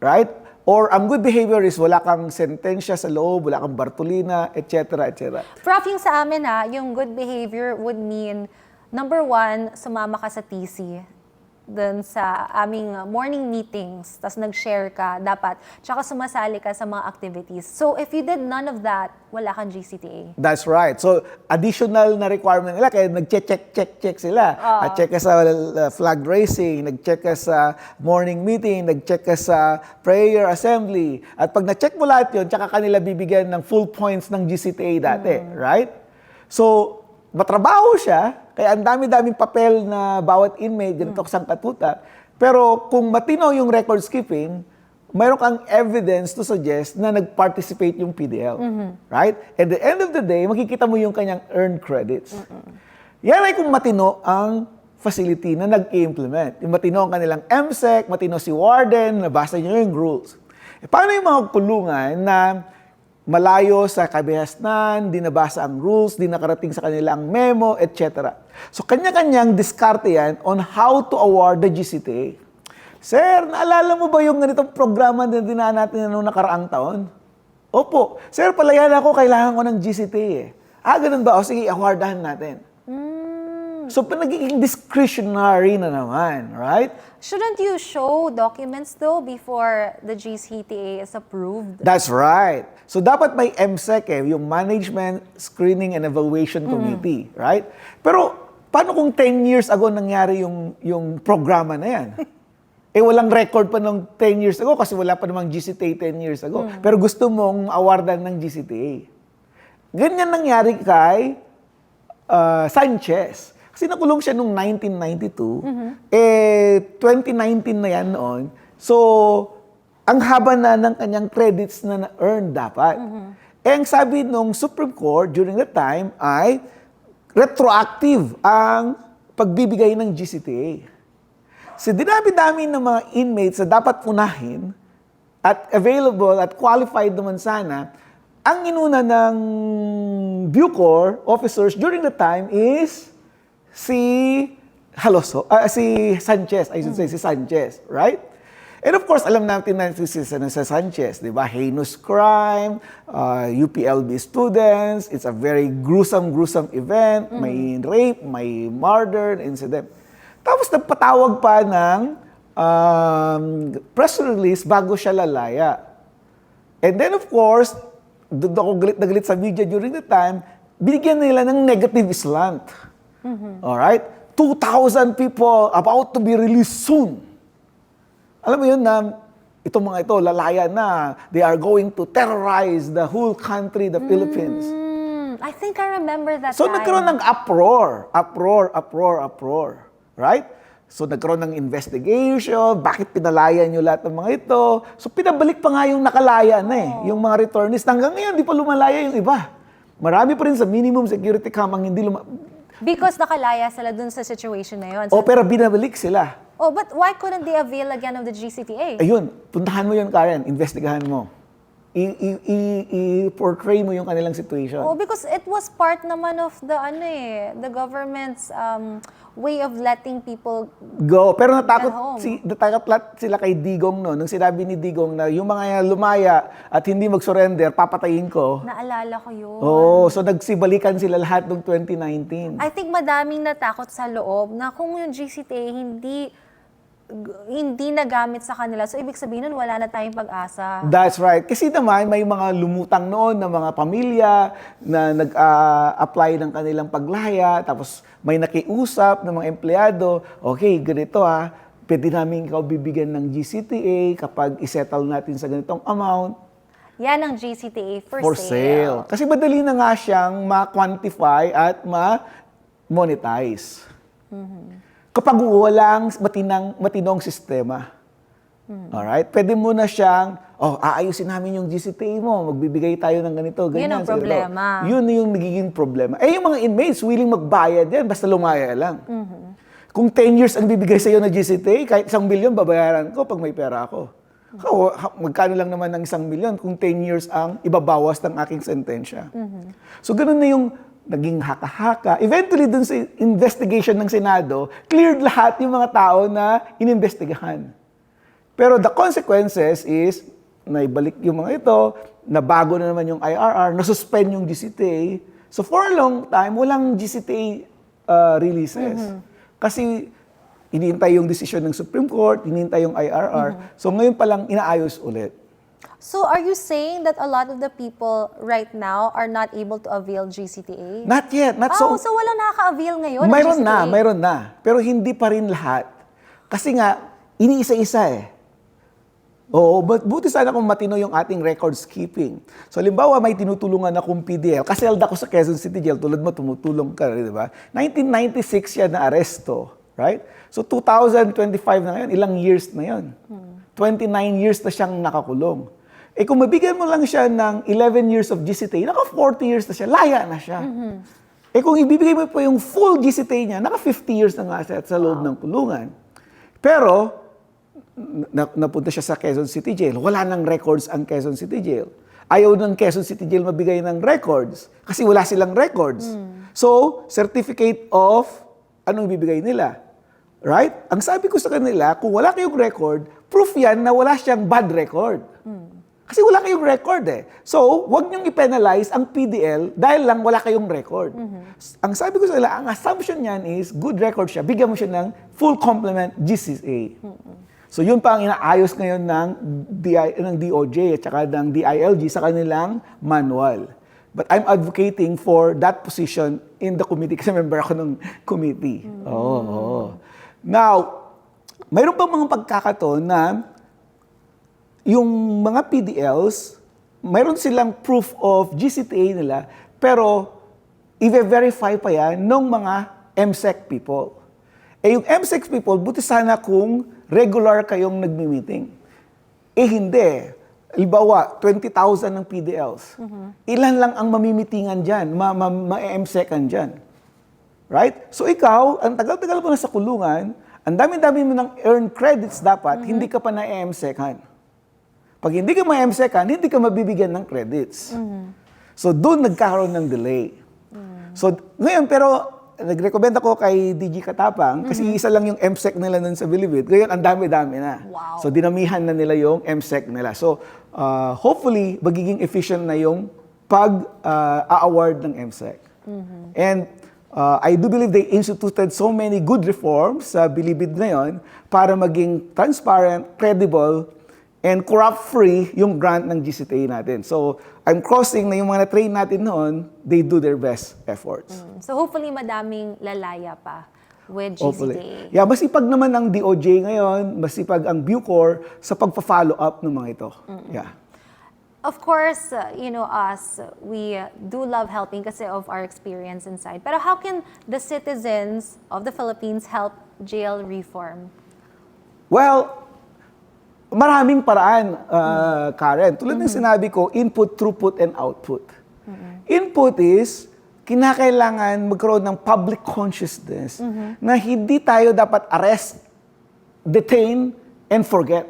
Right? Or ang good behavior is wala kang sentensya sa loob, wala kang bartolina, etc., etc. Prof, yung sa amin yung good behavior would mean, number one, sumama ka sa TC. Dun sa aming morning meetings, tas nag-share ka, dapat. Tsaka sumasali ka sa mga activities. So, if you did none of that, wala kang GCTA. That's right. So, additional na requirement nila, kaya nag-check sila. At check ka sa flag raising, nag-check ka sa morning meeting, nag-check ka sa prayer assembly. At pag na-check mo lahat yun, tsaka kanila bibigyan ng full points ng GCTA dati. Right? So, matrabaho siya, kaya ang dami-daming papel na bawat inmate, ganito kasang katuta. Pero kung matino yung record skipping, mayroon kang evidence to suggest na nag-participate yung PDL. Right? At the end of the day, makikita mo yung kanyang earned credits. Yan ay kung matino ang facility na nag-implement. Yung matino ang kanilang MSEC, matino si warden, nabasa niyo yung rules. Paano yung mga kulungan na malayo sa kabihasnan, di nabasa ang rules, di nakarating sa kanila ang memo, etc. So, kanya-kanyang diskarte yan on how to award the GCTA. Sir, naalala mo ba yung ganitong programa na dinaan natin noong nakaraang taon? Opo. Sir, palayan ako, kailangan ko ng GCTA eh. Ganun ba? O sige, awardahan natin. So, nagiging discretionary na naman, right? Shouldn't you show documents though before the GCTA is approved? That's right. So, dapat may MSEC yung Management, Screening, and Evaluation Committee, right? Pero, paano kung 10 years ago nangyari yung programa na yan? Walang record pa nung 10 years ago kasi wala pa namang GCTA 10 years ago. Pero gusto mong awardan ng GCTA. Ganyan nangyari kay Sanchez. Kasi nakulong siya noong 1992. 2019 na yan noon. So, ang haba na ng kanyang credits na na-earn dapat. Ang sabi nung Supreme Court during that time ay retroactive ang pagbibigay ng GCTA. So, dinami-dami ng mga inmates na dapat unahin at available at qualified naman sana, ang inuna ng Bucor officers during the time is si Sanchez, I should say, si Sanchez, right? And of course, alam natin na si Sanchez, di ba? Heinous crime, UPLB students, it's a very gruesome event, may rape, may murder incident. Tapos nagpatawag pa ng press release bago siya lalaya. And then of course, doon ako galit na galit sa media during the time, binigyan nila ng negative slant. Alright? 2,000 people about to be released soon. Alam mo yun na itong mga ito, lalaya na, they are going to terrorize the whole country, the Philippines. I think I remember that So time. nagkaroon ng uproar. Right? So nagkaroon ng investigation, bakit pinalaya nyo lahat ng mga ito? So pinabalik pa nga yung nakalaya na yung mga returnees. Hanggang ngayon, di pa lumalaya yung iba. Marami pa rin sa minimum security camp ang hindi Because nakalaya sila dun sa situation na yun. pero binabalik sila. But why couldn't they avail again of the GCTA? Ayun, puntahan mo yun, Karen. Investigahan mo. I-portray mo yung kanilang situation. Because it was part naman of the government's way of letting people Go. Pero at home. natakot sila kay Digong no. Nung sinabi ni Digong na yung mga lumaya at hindi mag-surrender, papatayin ko. Naalala ko yun. So nagsibalikan sila lahat noong 2019. I think madaming natakot sa loob na kung yung GCTA hindi nagamit sa kanila. So, ibig sabihin nun, wala na tayong pag-asa. That's right. Kasi naman, may mga lumutang noon na mga pamilya na nag-apply ng kanilang paglaya, tapos may nakiusap ng mga empleyado, okay, ganito pwede namin ikaw bibigyan ng GCTA kapag isettle natin sa ganitong amount. Yan ang GCTA for sale. Kasi madali na nga siyang ma-quantify at ma-monetize. Kapag walang matinong sistema. Alright? Pwede mo na siyang, aayusin namin yung GCTA mo, magbibigay tayo ng ganito, ganyan. Yun ang problema. Yun yung nagiging problema. Yung mga inmates, willing magbayad yan, basta lumaya lang. Kung 10 years ang bibigay sa'yo na GCTA, kahit 1 milyon, babayaran ko pag may pera ako. Magkano lang naman ng 1,000,000 kung 10 years ang ibabawas ng aking sentensya. So ganun na yung naging haka-haka. Eventually, dun sa investigation ng Senado, cleared lahat yung mga tao na inimbestigahan. Pero the consequences is, naibalik yung mga ito, nabago na naman yung IRR, nasuspend yung GCTA. So for a long time, walang GCTA releases. Kasi hinihintay yung decision ng Supreme Court, hinihintay yung IRR. So ngayon palang inaayos ulit. So are you saying that a lot of the people right now are not able to avail GCTA? Not yet. So wala nakaka-avail ngayon ng Mayroon GCTA? mayroon na. Pero hindi pa rin lahat. Kasi nga, iniisa-isa eh. Oo, but buti sana kung matino yung ating records keeping. So, halimbawa, may tinutulungan akong PDL. Kasi held ako sa Quezon City Jail, tulad mo, tumutulong ka, di ba? 1996 yan na aresto, right? So, 2025 na ngayon, ilang years na yon? 29 years na siyang nakakulong. Eh kung mabigyan mo lang siya ng 11 years of GCTA, naka 40 years na siya, laya na siya. Eh kung ibibigay mo pa yung full GCTA niya, naka 50 years na nga siya sa loob ng kulungan. Pero, napunta siya sa Quezon City Jail. Wala nang records ang Quezon City Jail. Ayaw ng Quezon City Jail mabigay ng records kasi wala silang records. So, certificate of anong ibibigay nila? Right? Ang sabi ko sa kanila, kung wala kayong record, proof yan na wala siyang bad record. Kasi wala kayong record eh. So, wag niyong i-penalize ang PDL dahil lang wala kayong record. Ang sabi ko sa kanila, ang assumption niyan is good record siya, bigyan mo siya ng full complement GCA. So, yun pa ang inaayos ngayon ng DOJ at saka ng DILG sa kanilang manual. But I'm advocating for that position in the committee kasi member ako ng committee. Now, mayroon pa mga pagkakataon na yung mga PDLs, mayroon silang proof of GCTA nila, pero i-verify pa yan ng mga MSEC people. Eh yung MSEC people, buti sana kung regular kayong nagmi-meeting. Eh hindi. Halimbawa, 20,000 ng PDLs. Ilan lang ang mamimitingan dyan, ma-MSECan dyan. Right? So ikaw, ang tagal-tagal mo na sa kulungan, ang dami-dami mo ng earned credits dapat, hindi ka pa na-MSECan. Pag hindi ka ma-MSECan, hindi ka mabibigyan ng credits. So doon nagkakaroon ng delay. So ngayon, pero nag-recommend ako kay DG Katapang kasi isa lang yung MSEC nila nun sa Bilibid. Ngayon, ang dami-dami na. Wow. So dinamihan na nila yung MSEC nila. So hopefully, magiging efficient na yung pag-award ng MSEC. And I do believe they instituted so many good reforms sa Bilibid ngayon para maging transparent, credible, and corrupt-free yung grant ng GCTA natin. So, I'm crossing na yung mga na-train natin noon, they do their best efforts. So hopefully madaming lalaya pa with GCTA. Hopefully. Yeah, masipag naman ang DOJ ngayon, masipag ang Bucor sa pagpa-follow up ng mga ito. Yeah. Of course, us, we do love helping kasi of our experience inside. Pero how can the citizens of the Philippines help jail reform? Well, maraming paraan, Karen. Tulad ng sinabi ko, input, throughput, and output. Input is, kinakailangan magkaroon ng public consciousness na hindi tayo dapat arrest, detain, and forget.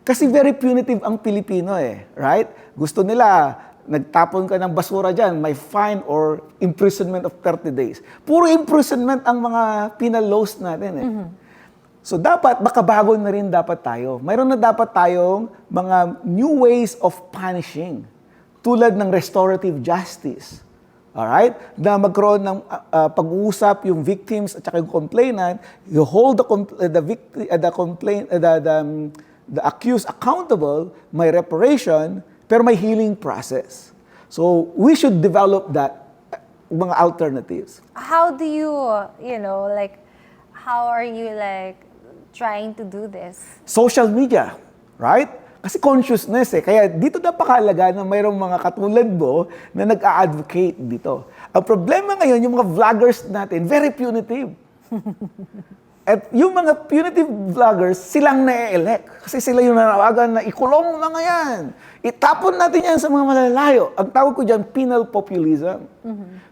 Kasi very punitive ang Pilipino eh, right? Gusto nila, nagtapon ka ng basura dyan, may fine or imprisonment of 30 days. Puro imprisonment ang mga penal laws natin eh. So dapat, makabago na rin dapat tayo. Mayroon na dapat tayong mga new ways of punishing. Tulad ng restorative justice. Alright? Na magkaroon ng pag-uusap yung victims at saka yung complainant, you hold the accused accountable, may reparation, pero may healing process. So we should develop that, mga alternatives. How do you, how are you trying to do this? Social media, right? Kasi consciousness eh. Kaya dito napakahalaga na mayroong mga katulad mo na nag-a-advocate dito. Ang problema ngayon, yung mga vloggers natin, very punitive. At yung mga punitive vloggers, silang na-elect. Kasi sila yung nanawagan na ikulong mga yan. Itapon natin yan sa mga malalayo. Ang tawag ko dyan, penal populism.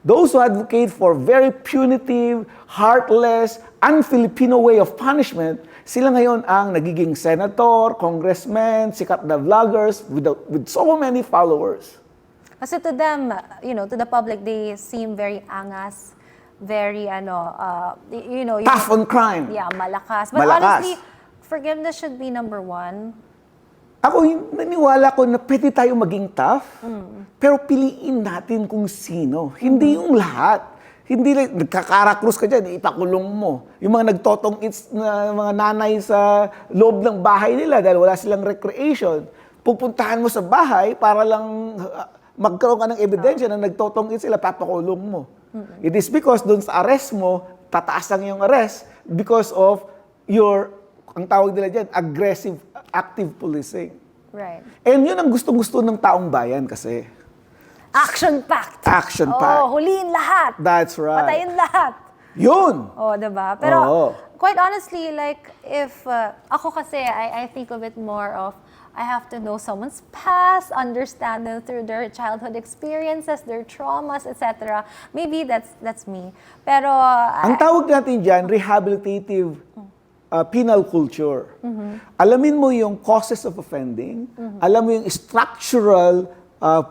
Those who advocate for very punitive, heartless, un-Filipino way of punishment, sila ngayon ang nagiging senator, congressman, sikat na vloggers with so many followers. Kasi to them, to the public, they seem very angas, very, Tough on crime. yeah, malakas. But Malakas. honestly, forgiveness should be number one. Ako, naniwala ko na pwede tayo maging tough, pero piliin natin kung sino. Hindi yung lahat. Hindi lang, nagkakarakrus ka dyan, ipakulong mo. Yung mga nagtotong-its na mga nanay sa loob ng bahay nila dahil wala silang recreation, pupuntahan mo sa bahay para lang magkaroon ka ng ebidensya na nagtotong-its sila, papakulong mo. It is because dun sa arrest mo, tataas lang yung arrest because of your, ang tawag nila dyan, aggressive, active policing. Right. And yun ang gustong-gusto ng taong bayan kasi. Action-packed. Action-packed. Oh, huliin lahat. That's right. Patayin lahat. Yun! Oh, diba? Pero, Oo. quite honestly, like, if, ako kasi, I think of it more of, I have to know someone's past, understand them through their childhood experiences, their traumas, etc. Maybe that's me. Pero, Ang tawag natin dyan, rehabilitative penal culture. Alamin mo yung causes of offending, alam mo yung structural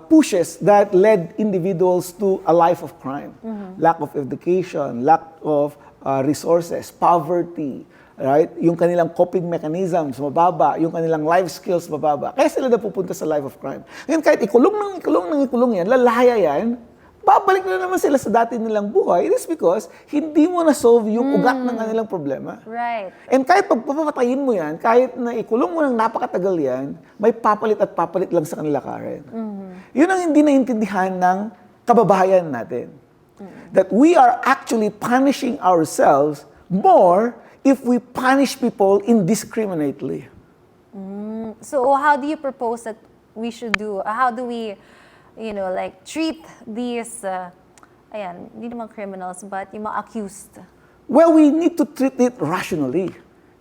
pushes that led individuals to a life of crime. Lack of education, lack of resources, poverty, right? Yung kanilang coping mechanisms, mababa. Yung kanilang life skills, mababa. Kaya sila napupunta sa life of crime. Ngayon, kahit ikulong yan, lalaya yan, babalik na naman sila sa dati nilang buhay. It is because hindi mo na-solve yung ugat ng kanilang problema. right. And kahit pagpapatayin mo yan, kahit na ikulong mo ng napakatagal yan, may papalit at papalit lang sa kanila, Karen. Yun ang hindi naintindihan ng kababayan natin. That we are actually punishing ourselves more if we punish people indiscriminately. So, how do you propose that we should do? How do we, treat these, hindi naman criminals, but yung mga accused? Well, we need to treat it rationally.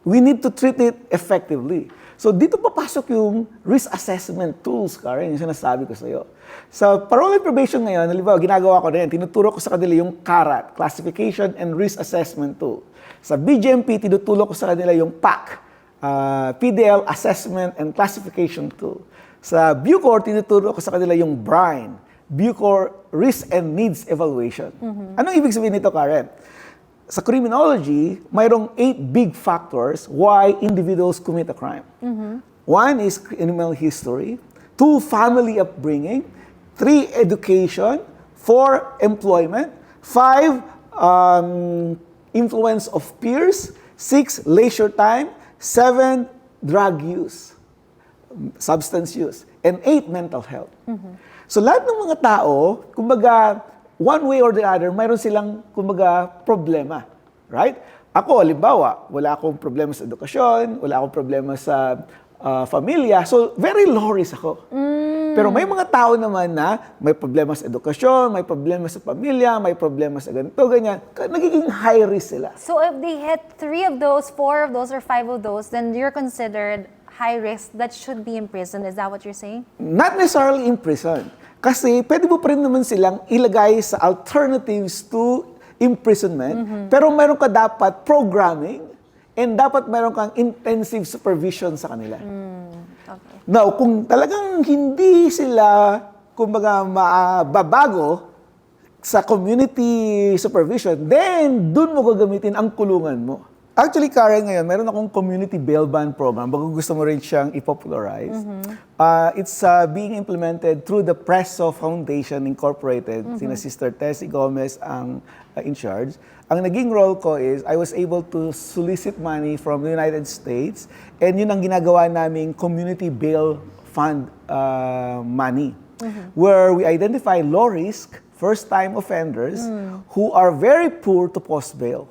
We need to treat it effectively. So dito papasok yung risk assessment tools, Karen, yung sinasabi ko sa'yo. Sa parole and probation ngayon, halimbawa, ginagawa ko rin, tinuturo ko sa kanila yung CARAT, Classification and Risk Assessment Tool. Sa BGMP, tinuturo ko sa kanila yung PAC, PDL Assessment and Classification Tool. Sa Bucor, tinuturo ko sa kanila yung BRINE, Bucor Risk and Needs Evaluation. Anong ibig sabihin nito, Karen? Sa criminology, mayroong 8 big factors why individuals commit a crime. One is criminal history, 2, family upbringing, 3, education, 4, employment, 5, influence of peers, 6, leisure time, 7, drug use, substance use, and 8, mental health. So lahat ng mga tao, kumbaga, one way or the other, mayroon silang, kumbaga, problema. Right? Ako, halimbawa, wala akong problema sa edukasyon, wala akong problema sa pamilya, so very low risk ako. Pero may mga tao naman na may problema sa edukasyon, may problema sa pamilya, may problema sa ganito, ganyan. Nagiging high risk sila. So, if they hit 3 of those, 4 of those, or 5 of those, then you're considered high risk that should be in prison. Is that what you're saying? Not necessarily in prison. Kasi pwede mo pa rin naman silang ilagay sa alternatives to imprisonment, pero meron ka dapat programming and dapat meron kang intensive supervision sa kanila. Okay. Now, kung talagang hindi sila, kumbaga, mababago sa community supervision, then dun mo gagamitin ang kulungan mo. Actually, Karen, ngayon, meron akong community bail bond program. Baka gusto mo rin siyang i-popularize. It's being implemented through the Presso Foundation Incorporated. Sina Sister Tessie Gomez ang in charge. Ang naging role ko is, I was able to solicit money from the United States, and yun ang ginagawa naming community bail fund money, where we identify low-risk, first-time offenders who are very poor to post bail.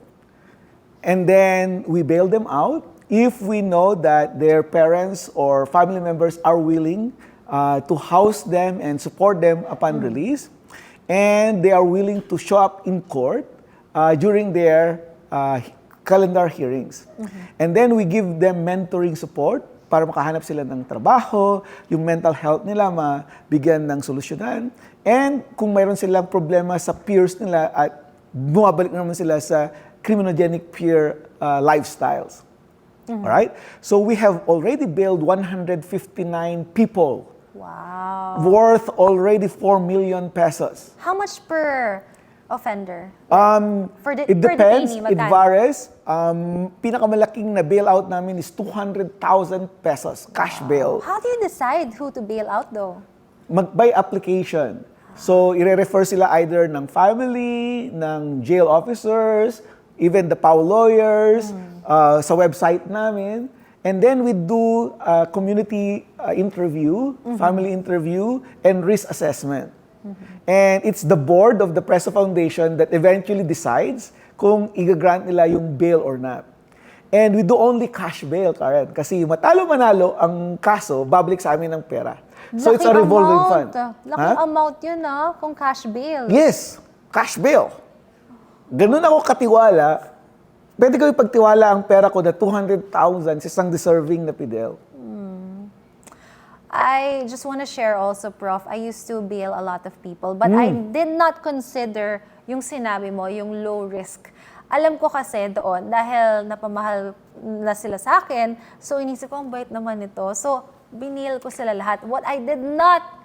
And then we bail them out if we know that their parents or family members are willing to house them and support them upon release. And they are willing to show up in court during their calendar hearings. And then we give them mentoring support para makahanap sila ng trabaho, yung mental health nila mabigyan ng solusyonan. And kung mayroon silang problema sa peers nila at bumabalik naman sila sa criminogenic peer lifestyles. Alright? So we have already bailed 159 people Wow. worth already 4 million pesos. How much per offender? It per depends. detainee, It magkano? varies. Pinakamalaking na bailout namin is 200,000 pesos, cash bail. How do you decide who to bail out though? By application. So, ire-refer sila either ng family, ng jail officers, even the PAW lawyers, sa website namin. And then we do community interview, family interview, and risk assessment. And it's the board of the Preso Foundation that eventually decides kung i-grant nila yung bail or not. And we do only cash bail, Karen. Kasi matalo-manalo ang kaso, babalik sa amin ng pera. So it's a Laking revolving amount. fund. Laking Ha? amount yun kung cash bail. Yes, cash bail. Ganun ako katiwala. Pwede ko ipagtiwala ang pera ko na 200,000 sa isang deserving na Fidel. I just want to share also, Prof. I used to bail a lot of people, but I did not consider yung sinabi mo, yung low risk. Alam ko kasi doon, dahil napamahal na sila sa akin, so inisip ko, ang bait naman ito. So, binil ko sila lahat. What I did not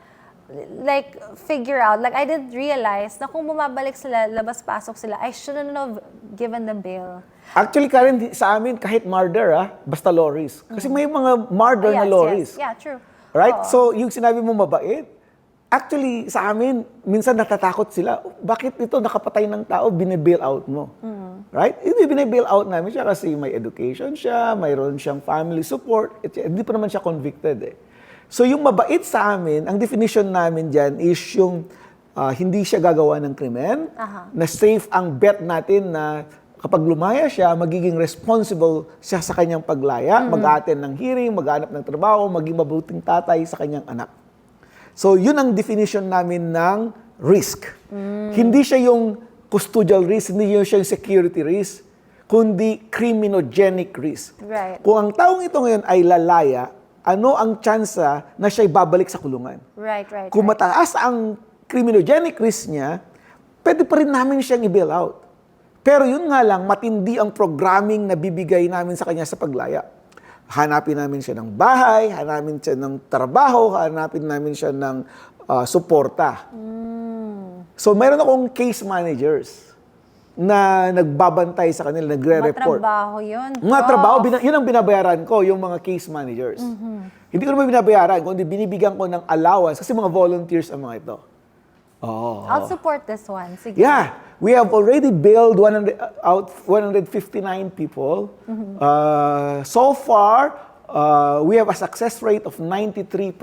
figure out, I didn't realize na kung bumabalik sila, labas-pasok sila, I shouldn't have given them bail. Actually, Karen, sa amin, kahit murder, basta low risk. Kasi may mga murder na low risk. Yeah, true. Right? Oo. So, yung sinabi mo mabait, actually, sa amin, minsan natatakot sila. Bakit ito nakapatay ng tao, bine-bail out mo? Right? Hindi bine-bail out namin siya kasi may education siya, mayroon siyang family support, hindi pa naman siya convicted . So, yung mabait sa amin, ang definition namin dyan is yung hindi siya gagawa ng krimen, na safe ang bet natin na kapag lumaya siya, magiging responsible siya sa kanyang paglaya, mag-attend ng hearing, mag-hanap ng trabaho, maging mabuting tatay sa kanyang anak. So, yun ang definition namin ng risk. Hindi siya yung custodial risk, hindi siya yung security risk, kundi criminogenic risk. Right. Kung ang taong ito ngayon ay lalaya, ano ang tsansa na siya'y babalik sa kulungan? Right. Kung mataas ang criminogenic risk niya, pwede pa rin namin siyang i-bail out. Pero yun nga lang, matindi ang programming na bibigay namin sa kanya sa paglaya. Hanapin namin siya ng bahay, hanapin siya ng trabaho, hanapin namin siya ng suporta. So, mayroon akong case managers na nagbabantay sa kanila, nagre-report. Matrabaho yun. Mga trabaho, yun ang binabayaran ko, yung mga case managers. Hindi ko naman binabayaran, kundi binibigyan ko ng allowance kasi mga volunteers ang mga ito. I'll support this one. Sige. Yeah, we have already bailed 159 people. So far, we have a success rate of 93%.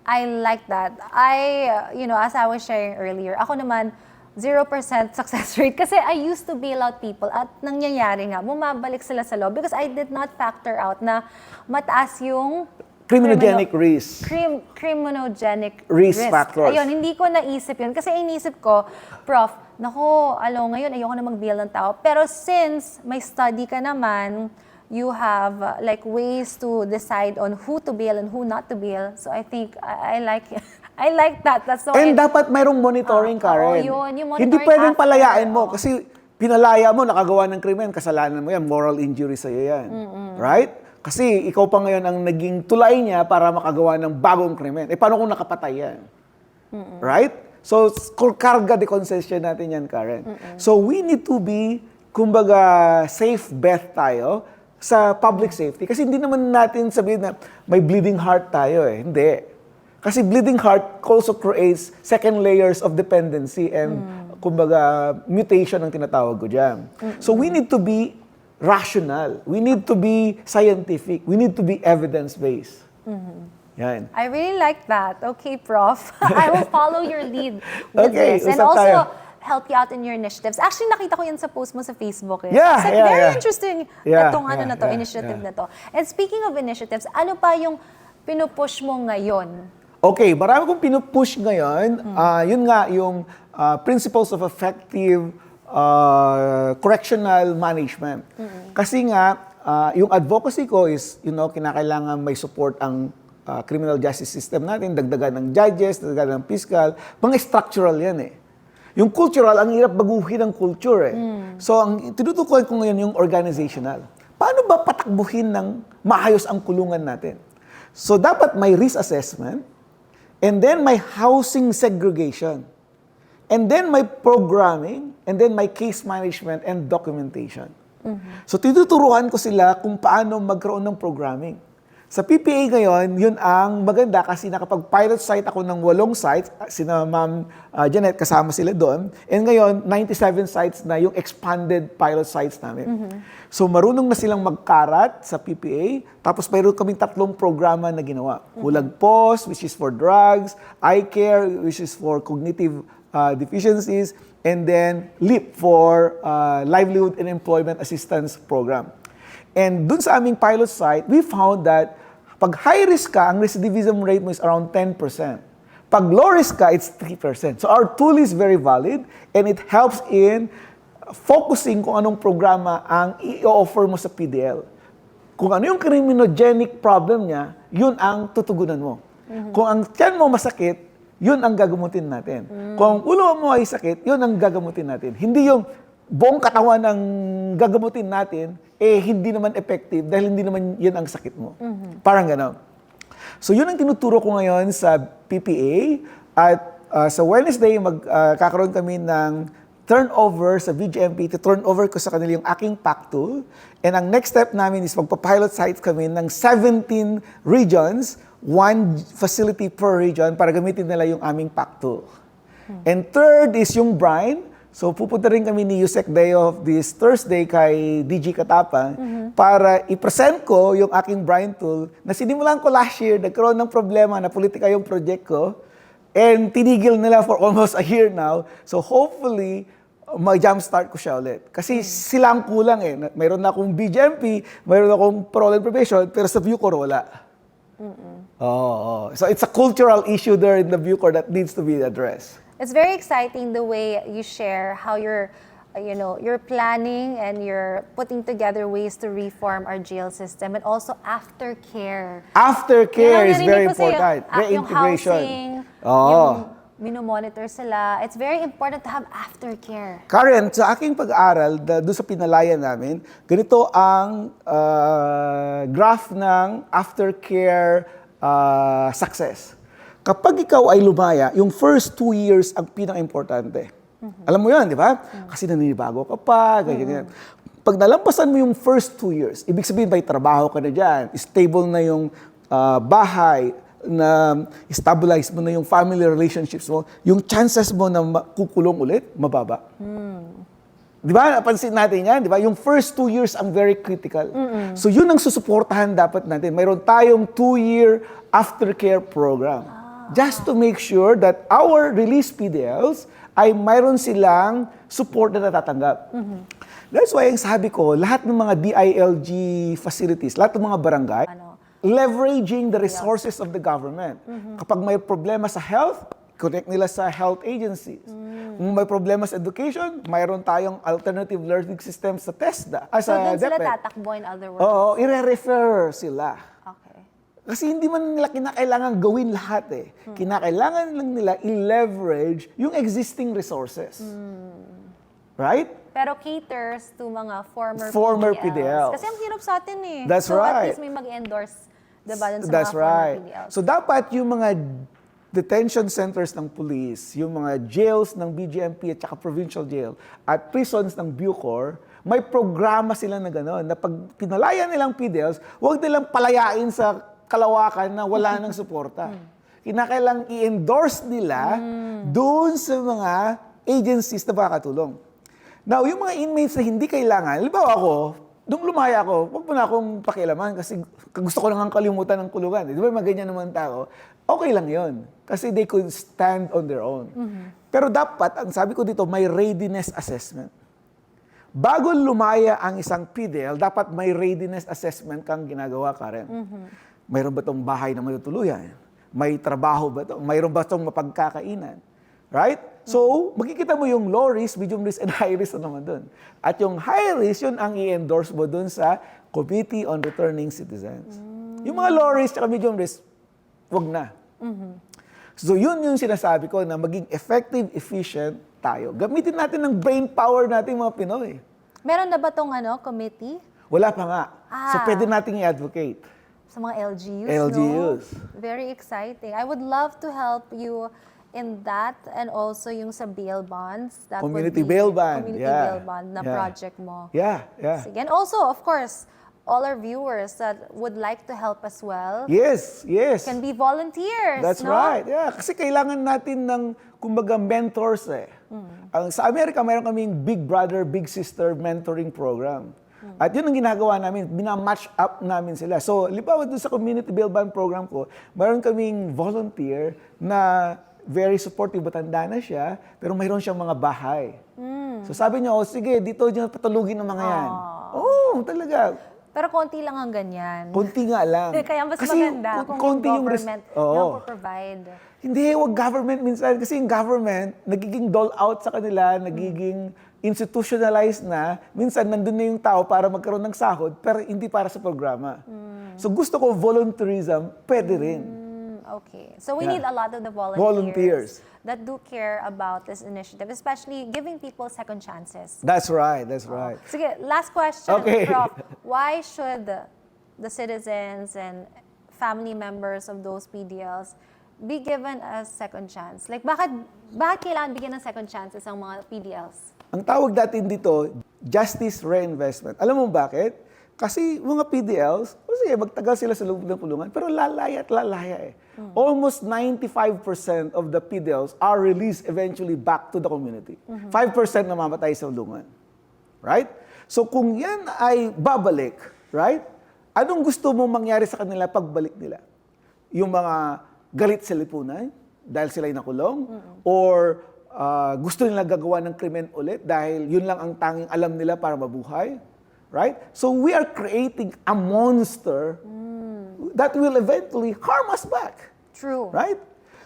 I like that. As I was sharing earlier, ako naman, 0% success rate. Kasi I used to bail out people at nangyayari nga, bumabalik sila sa loob because I did not factor out na mataas yung Criminogenic risk. Criminogenic Risk factors. Ayun, hindi ko naisip yun. Kasi inisip ko, Prof, ngayon ayoko na mag-bail ng tao. Pero since may study ka naman, you have ways to decide on who to bail and who not to bail. So I think I like I like that. That's the And way. dapat mayroong monitoring, Karen. yun, yung Hindi monitoring pwedeng after. palayain mo kasi pinalaya mo, nakagawa ng krimen, kasalanan mo yan, moral injury sa'yo yan. Right? Kasi ikaw pa ngayon ang naging tulay niya para makagawa ng bagong krimen. Paano kung nakapatay yan? Right? So, karga de concession natin yan, Karen. So, we need to be, kumbaga, safe bet tayo sa public safety. Kasi hindi naman natin sabihin na may bleeding heart tayo . Hindi. Kasi bleeding heart also creates second layers of dependency and, kumbaga, mutation ang tinatawag ko dyan. So, we need to be rational. We need to be scientific. We need to be evidence-based. Yan. I really like that. Okay, Prof. I will follow your lead with Okay, this. And usap also, tayo. help you out in your initiatives. Actually, nakita ko yan sa post mo sa Facebook . Yeah, It's very interesting Yeah, initiative yeah. na to. And speaking of initiatives, ano pa yung pinupush mo ngayon? Okay, marami kong pinupush ngayon. Yun nga, yung principles of effective correctional management. Kasi nga, yung advocacy ko is, kinakailangan may support ang criminal justice system natin, dagdagan ng judges, dagdagan ng fiscal, mga structural yan eh. Yung cultural, ang hirap baguhin ng culture eh. So, ang tinutukoy ko ngayon yung organizational. Paano ba patakbuhin ng maayos ang kulungan natin? So, dapat may risk assessment, and then may housing segregation, and then may programming, and then may case management and documentation. So, tinuturuan ko sila kung paano magkaroon ng programming. Sa PPA ngayon, yun ang maganda kasi nakapag-pilot site ako ng 8 sites. Sina Ma'am Janet, kasama sila doon. And ngayon, 97 sites na yung expanded pilot sites namin. So marunong na silang magkarat sa PPA. Tapos mayroon kaming 3 programa na ginawa. Hulag POS, which is for drugs. iCare, which is for cognitive deficiencies. And then LEAP for Livelihood and Employment Assistance Program. And dun sa aming pilot site, we found that pag high risk ka, ang recidivism rate mo is around 10%. Pag low risk ka, it's 3%. So our tool is very valid and it helps in focusing kung anong programa ang i-offer mo sa PDL. Kung ano yung criminogenic problem niya, yun ang tutugunan mo. Kung ang tiyan mo masakit, yun ang gagamutin natin. Kung ang ulo mo ay sakit, yun ang gagamutin natin. Hindi yung buong katawan ang gagamutin natin, hindi naman effective dahil hindi naman yun ang sakit mo. Parang gano'n. So yun ang tinuturo ko ngayon sa PPA at sa Wednesday magkakaroon kami ng turnover sa VGMP to turn over ko sa kanila yung aking PAC tool. And ang next step namin is magpa-pilot sites kami ng 17 regions, 1 facility per region para gamitin nila yung aming PAC tool. And third is yung brine. So pupunta rin kami ni Yusek Deo this Thursday kay DG Katapang para i-present ko yung aking brine tool na sinimulan ko last year, nagkaroon ng problema na politika yung project ko and tinigil nila for almost a year now. So hopefully, mag-jumpstart ko siya ulit. Kasi sila ang kulang eh. Mayroon na akong BGMP, mayroon akong parole and probation, pero sa Bucor wala. So it's a cultural issue there in the Bucor that needs to be addressed. It's very exciting the way you share how you're planning and you're putting together ways to reform our jail system and also aftercare. Aftercare is very Narinig ko sa'yo, important. Yung Reintegration. housing, yung minomonitor sila. It's very important to have aftercare. Karen, sa aking pag-aaral, doon sa pinalayan namin, ganito ang graph ng aftercare success. Kapag ikaw ay lumaya, yung first 2 years ang pinaka-importante. Alam mo yan, di ba? Kasi naninibago ka pa, ganyan. Pag nalampasan mo yung first 2 years, ibig sabihin may trabaho ka na dyan, stable na yung bahay, na stabilize mo na yung family relationships mo, yung chances mo na kukulong ulit, mababa. Di ba? Napansin natin yan, di ba? Yung first 2 years ang very critical. So yun ang susuportahan dapat natin. Mayroon tayong 2-year aftercare program. Just to make sure that our release PDLs ay mayroon silang support na natatanggap. That's why ang sabi ko, lahat ng mga DILG facilities, lahat ng mga barangay, leveraging the resources of the government. Kapag may problema sa health, connect nila sa health agencies. Kung may problema sa education, mayroon tayong alternative learning system sa TESDA, So sa doon sila DepEd. tatakbo in other words? Oo, i-refer sila. Okay. Kasi hindi man nila kinakailangan gawin lahat eh. Kinakailangan lang nila i-leverage yung existing resources. Right? Pero caters to mga Former PDLs. PDLs. Kasi ang hirap sa atin eh. That's so at right. least may mag-endorse, diba, dun sa That's mga former right. PDLs. So dapat yung mga detention centers ng police, yung mga jails ng BGMP at saka provincial jail, at prisons ng Bucor, may programa sila na gano'n, na pag pinalaya nilang PDLs, huwag nilang palayain sa kalawakan na wala ng suporta. Kinakailang i-endorse nila doon sa mga agencies na makakatulong. Now, yung mga inmates na hindi kailangan, halimbawa ako, nung lumaya ako, huwag mo na akong pakialaman kasi gusto ko lang ang kalimutan ng kulungan. Di ba, mga ganyan naman tao, okay lang yon kasi they could stand on their own. Pero dapat, ang sabi ko dito, may readiness assessment. Bago lumaya ang isang PDL, dapat may readiness assessment kang ginagawa, Karen. Mayroon ba itong bahay na matutuluyan? May trabaho ba ito? Mayroon ba itong mapagkakainan? Right? So, makikita mo yung low risk, medium risk, and high risk na naman doon. At yung high risk, yun ang i-endorse mo doon sa Committee on Returning Citizens. Yung mga low risk at medium risk, wag na. So, yun yung sinasabi ko na maging effective, efficient tayo. Gamitin natin ng brain power natin mga Pinoy. Meron na ba tong committee? Wala pa nga. So, Ah. pwede nating i-advocate. Sa mga LGUs, LGUs. no? Very exciting. I would love to help you in that and also yung sa bail bonds. That would Community be- bail bond. Community Yeah. bail bond na Yeah. project mo. Yeah, yeah. Sige. And also, of course, all our viewers that would like to help as well Yes, yes. can be volunteers. That's no? right. Yeah, kasi kailangan natin ng kumbaga mentors eh. Sa Amerika, mayroon kaming Big Brother, Big Sister mentoring program. At yun ang ginagawa namin, binamatch up namin sila. So, libawa doon sa Community Bail Bond program ko, mayroon kaming volunteer na very supportive, matanda na siya, pero mayroon siyang mga bahay. So sabi niya, sige, dito niyo patulugin ng mga yan. Talaga. Pero konti lang ang ganyan. Konti nga lang. Kaya mas Kasi maganda kung konti yung government Oo. provide. Hindi, wag government minsan. Kasi yung government, nagiging dole out sa kanila, nagiging institutionalized na. Minsan, nandun na yung tao para magkaroon ng sahod, pero hindi para sa programa. So gusto ko volunteerism, pwede rin. Okay. So we Yeah. need a lot of the Volunteers. that do care about this initiative, especially giving people second chances. That's right, that's right. Sige, last question, Okay. Prof. Why should the citizens and family members of those PDLs be given a second chance? Like, bakit kailangan bigyan ng second chances ang mga PDLs? Ang tawag natin dito, justice reinvestment. Alam mo bakit? Kasi mga PDLs, sige, magtagal sila sa loob ng kulungan, pero lalaya at lalaya eh. Almost 95% of the PDLs are released eventually back to the community. 5% namamatay sa kulungan. Right? So kung yan ay babalik, right? Anong gusto mo mangyari sa kanila pagbalik nila? Yung mga galit sa lipunan dahil sila ay nakulong? Or gusto nila gagawa ng krimen ulit dahil yun lang ang tanging alam nila para mabuhay? Right? So we are creating a monster that will eventually harm us back. True. Right?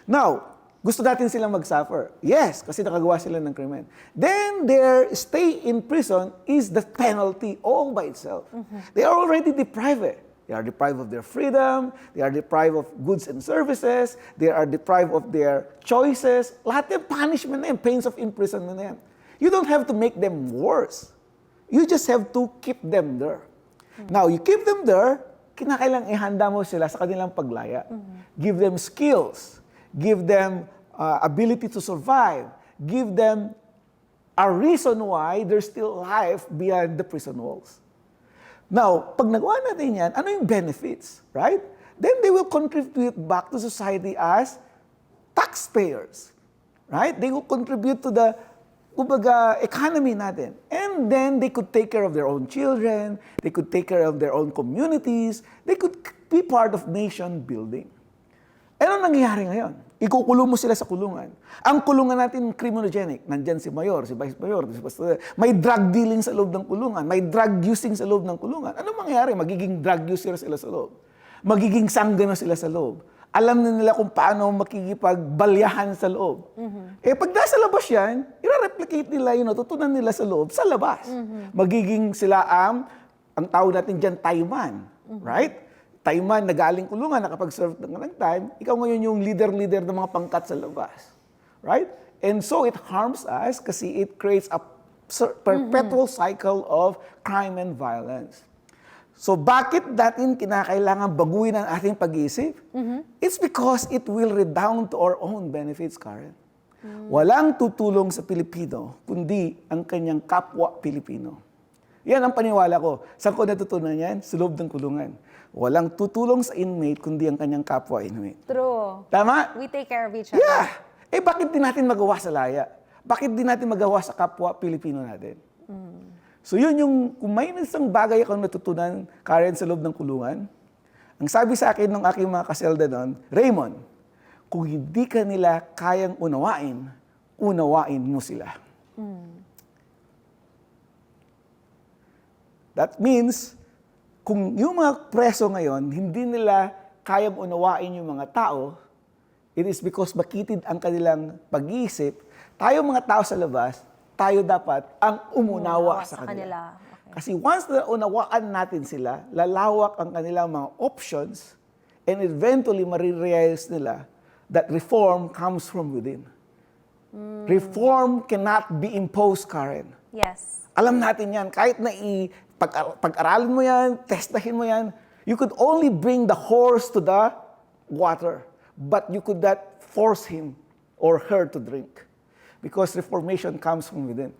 Now, gusto natin silang mag-suffer. Yes, kasi nakagawa sila ng krimen. Then their stay in prison is the penalty all by itself. They are already deprived. They are deprived of their freedom, they are deprived of goods and services, they are deprived of their choices. Lahat yung punishment na yan, pains of imprisonment na yan. You don't have to make them worse. You just have to keep them there. Now, you keep them there, kinakailang ihanda mo sila sa kanilang paglaya. Give them skills. Give them ability to survive. Give them a reason why there's still life beyond the prison walls. Now, pag nagawa natin yan, ano yung benefits, right? Then they will contribute back to society as taxpayers, right? They will contribute to the economy natin. And then they could take care of their own children, they could take care of their own communities, they could be part of nation building. Ano nangyayari ngayon? Ikukulong mo sila sa kulungan. Ang kulungan natin criminogenic. Nandyan si Mayor, si Vice Mayor, si Pastor. May drug dealing sa loob ng kulungan. May drug using sa loob ng kulungan. Ano mangyayari? Magiging drug user sila sa loob. Magiging sanggano sila sa loob. Alam na nila kung paano makikipagbalyahan sa loob. Pag nasa labas yan, i-replicate nila yun, tutunan nila sa loob, sa labas. Magiging sila ang tawag natin dyan, Taiman. Right? Taiman na galing kulungan, nakapag-serve ng time, ikaw ngayon yung leader-leader ng mga pangkat sa labas. Right? And so it harms us kasi it creates a perpetual cycle of crime and violence. So bakit natin kinakailangan baguhin ang ating pag-iisip? It's because it will redound to our own benefits, Karen. Walang tutulong sa Pilipino, kundi ang kanyang kapwa Pilipino. Yan ang paniwala ko. Saan ko natutunan yan? Sa loob ng kulungan. Walang tutulong sa inmate, kundi ang kanyang kapwa inmate. True. Tama? We take care of each other. Yeah! Bakit di natin magawa sa laya? Bakit di natin magawa sa kapwa Pilipino natin? So yun yung, kung may isang bagay akong natutunan, Karen, sa loob ng kulungan, ang sabi sa akin ng aking mga kaselda doon, Raymond, kung hindi ka nila kayang unawain, unawain mo sila. That means, kung yung mga preso ngayon, hindi nila kayang unawain yung mga tao, It is because makitid ang kanilang pag-iisip, tayo mga tao sa labas, tayo dapat ang umunawa sa kanila. Okay. Kasi once na unawaan natin sila, lalawak ang kanilang mga options and eventually marirealize nila that reform comes from within. Reform cannot be imposed, Karen. Yes. Alam natin yan. Kahit na pag-aralin mo yan, testahin mo yan, you could only bring the horse to the water, but you could not force him or her to drink. Because reformation comes from within.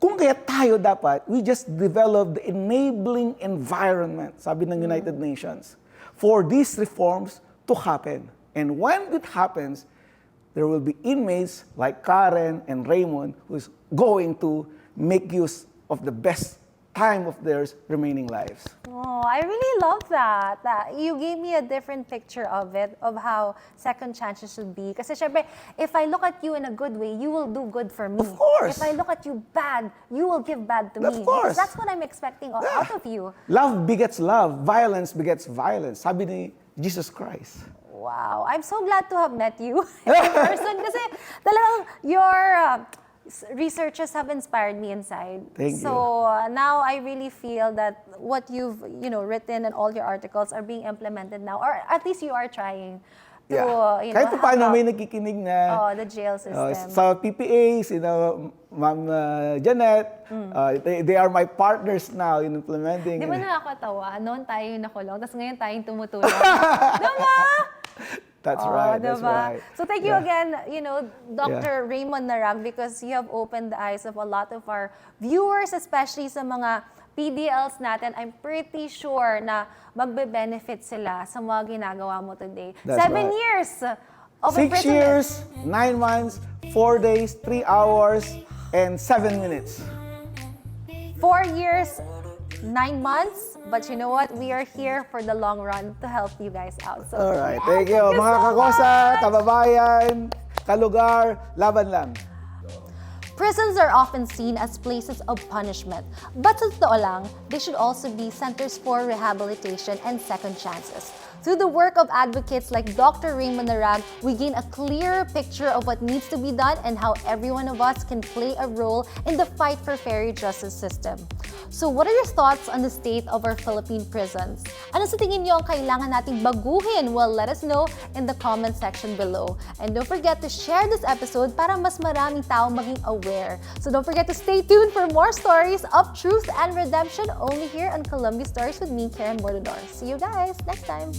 Kung kaya tayo dapat, we just develop the enabling environment, sabi ng United Nations, for these reforms to happen. And when it happens, there will be inmates like Karen and Raymond who's going to make use of the best time of their remaining lives. Oh, I really love that. That you gave me a different picture of it, of how second chances should be. Kasi syempre, if I look at you in a good way, you will do good for me. Of course. If I look at you bad, you will give bad to me. Of course. That's what I'm expecting out of you. Love begets love. Violence begets violence. Sabi ni Jesus Christ. Wow, I'm so glad to have met you in person kasi talagang your researches have inspired me inside. Thank you. So now I really feel that what you've written and all your articles are being implemented now, or at least you are trying to Kahit pa paano help may nakikinig na the jail system. sa PPA, Ma'am Janet, they are my partners now in implementing. Di ba nakakatawa? Noon tayo yung nakulong, tapos ngayon tayong tumutulong. Diba? That's right. That's diba? right. So thank you again, Dr. Raymond Narag, because you have opened the eyes of a lot of our viewers, especially sa mga PDLs natin. I'm pretty sure na magbe-benefit sila sa mga ginagawa mo today. That's 7 right. years of 6 imprisonment. years, 9 months, 4 days, 3 hours, and 7 minutes. 4 years, 9 months, but you know what? We are here for the long run to help you guys out. So, Alright, thank you. Mga kakosa, kababayan, kalugar, laban lang. prisons are often seen as places of punishment, but sa totoo lang, they should also be centers for rehabilitation and second chances. Through the work of advocates like Dr. Raymond Narag, we gain a clearer picture of what needs to be done and how every one of us can play a role in the fight for fair justice system. So what are your thoughts on the state of our Philippine prisons? Ano sa tingin niyo ang kailangan nating baguhin? Well, let us know in the comment section below. And don't forget to share this episode para mas maraming tao maging aware. So don't forget to stay tuned for more stories of truth and redemption only here on Columbia Stories with me, Karen Bordador. See you guys next time.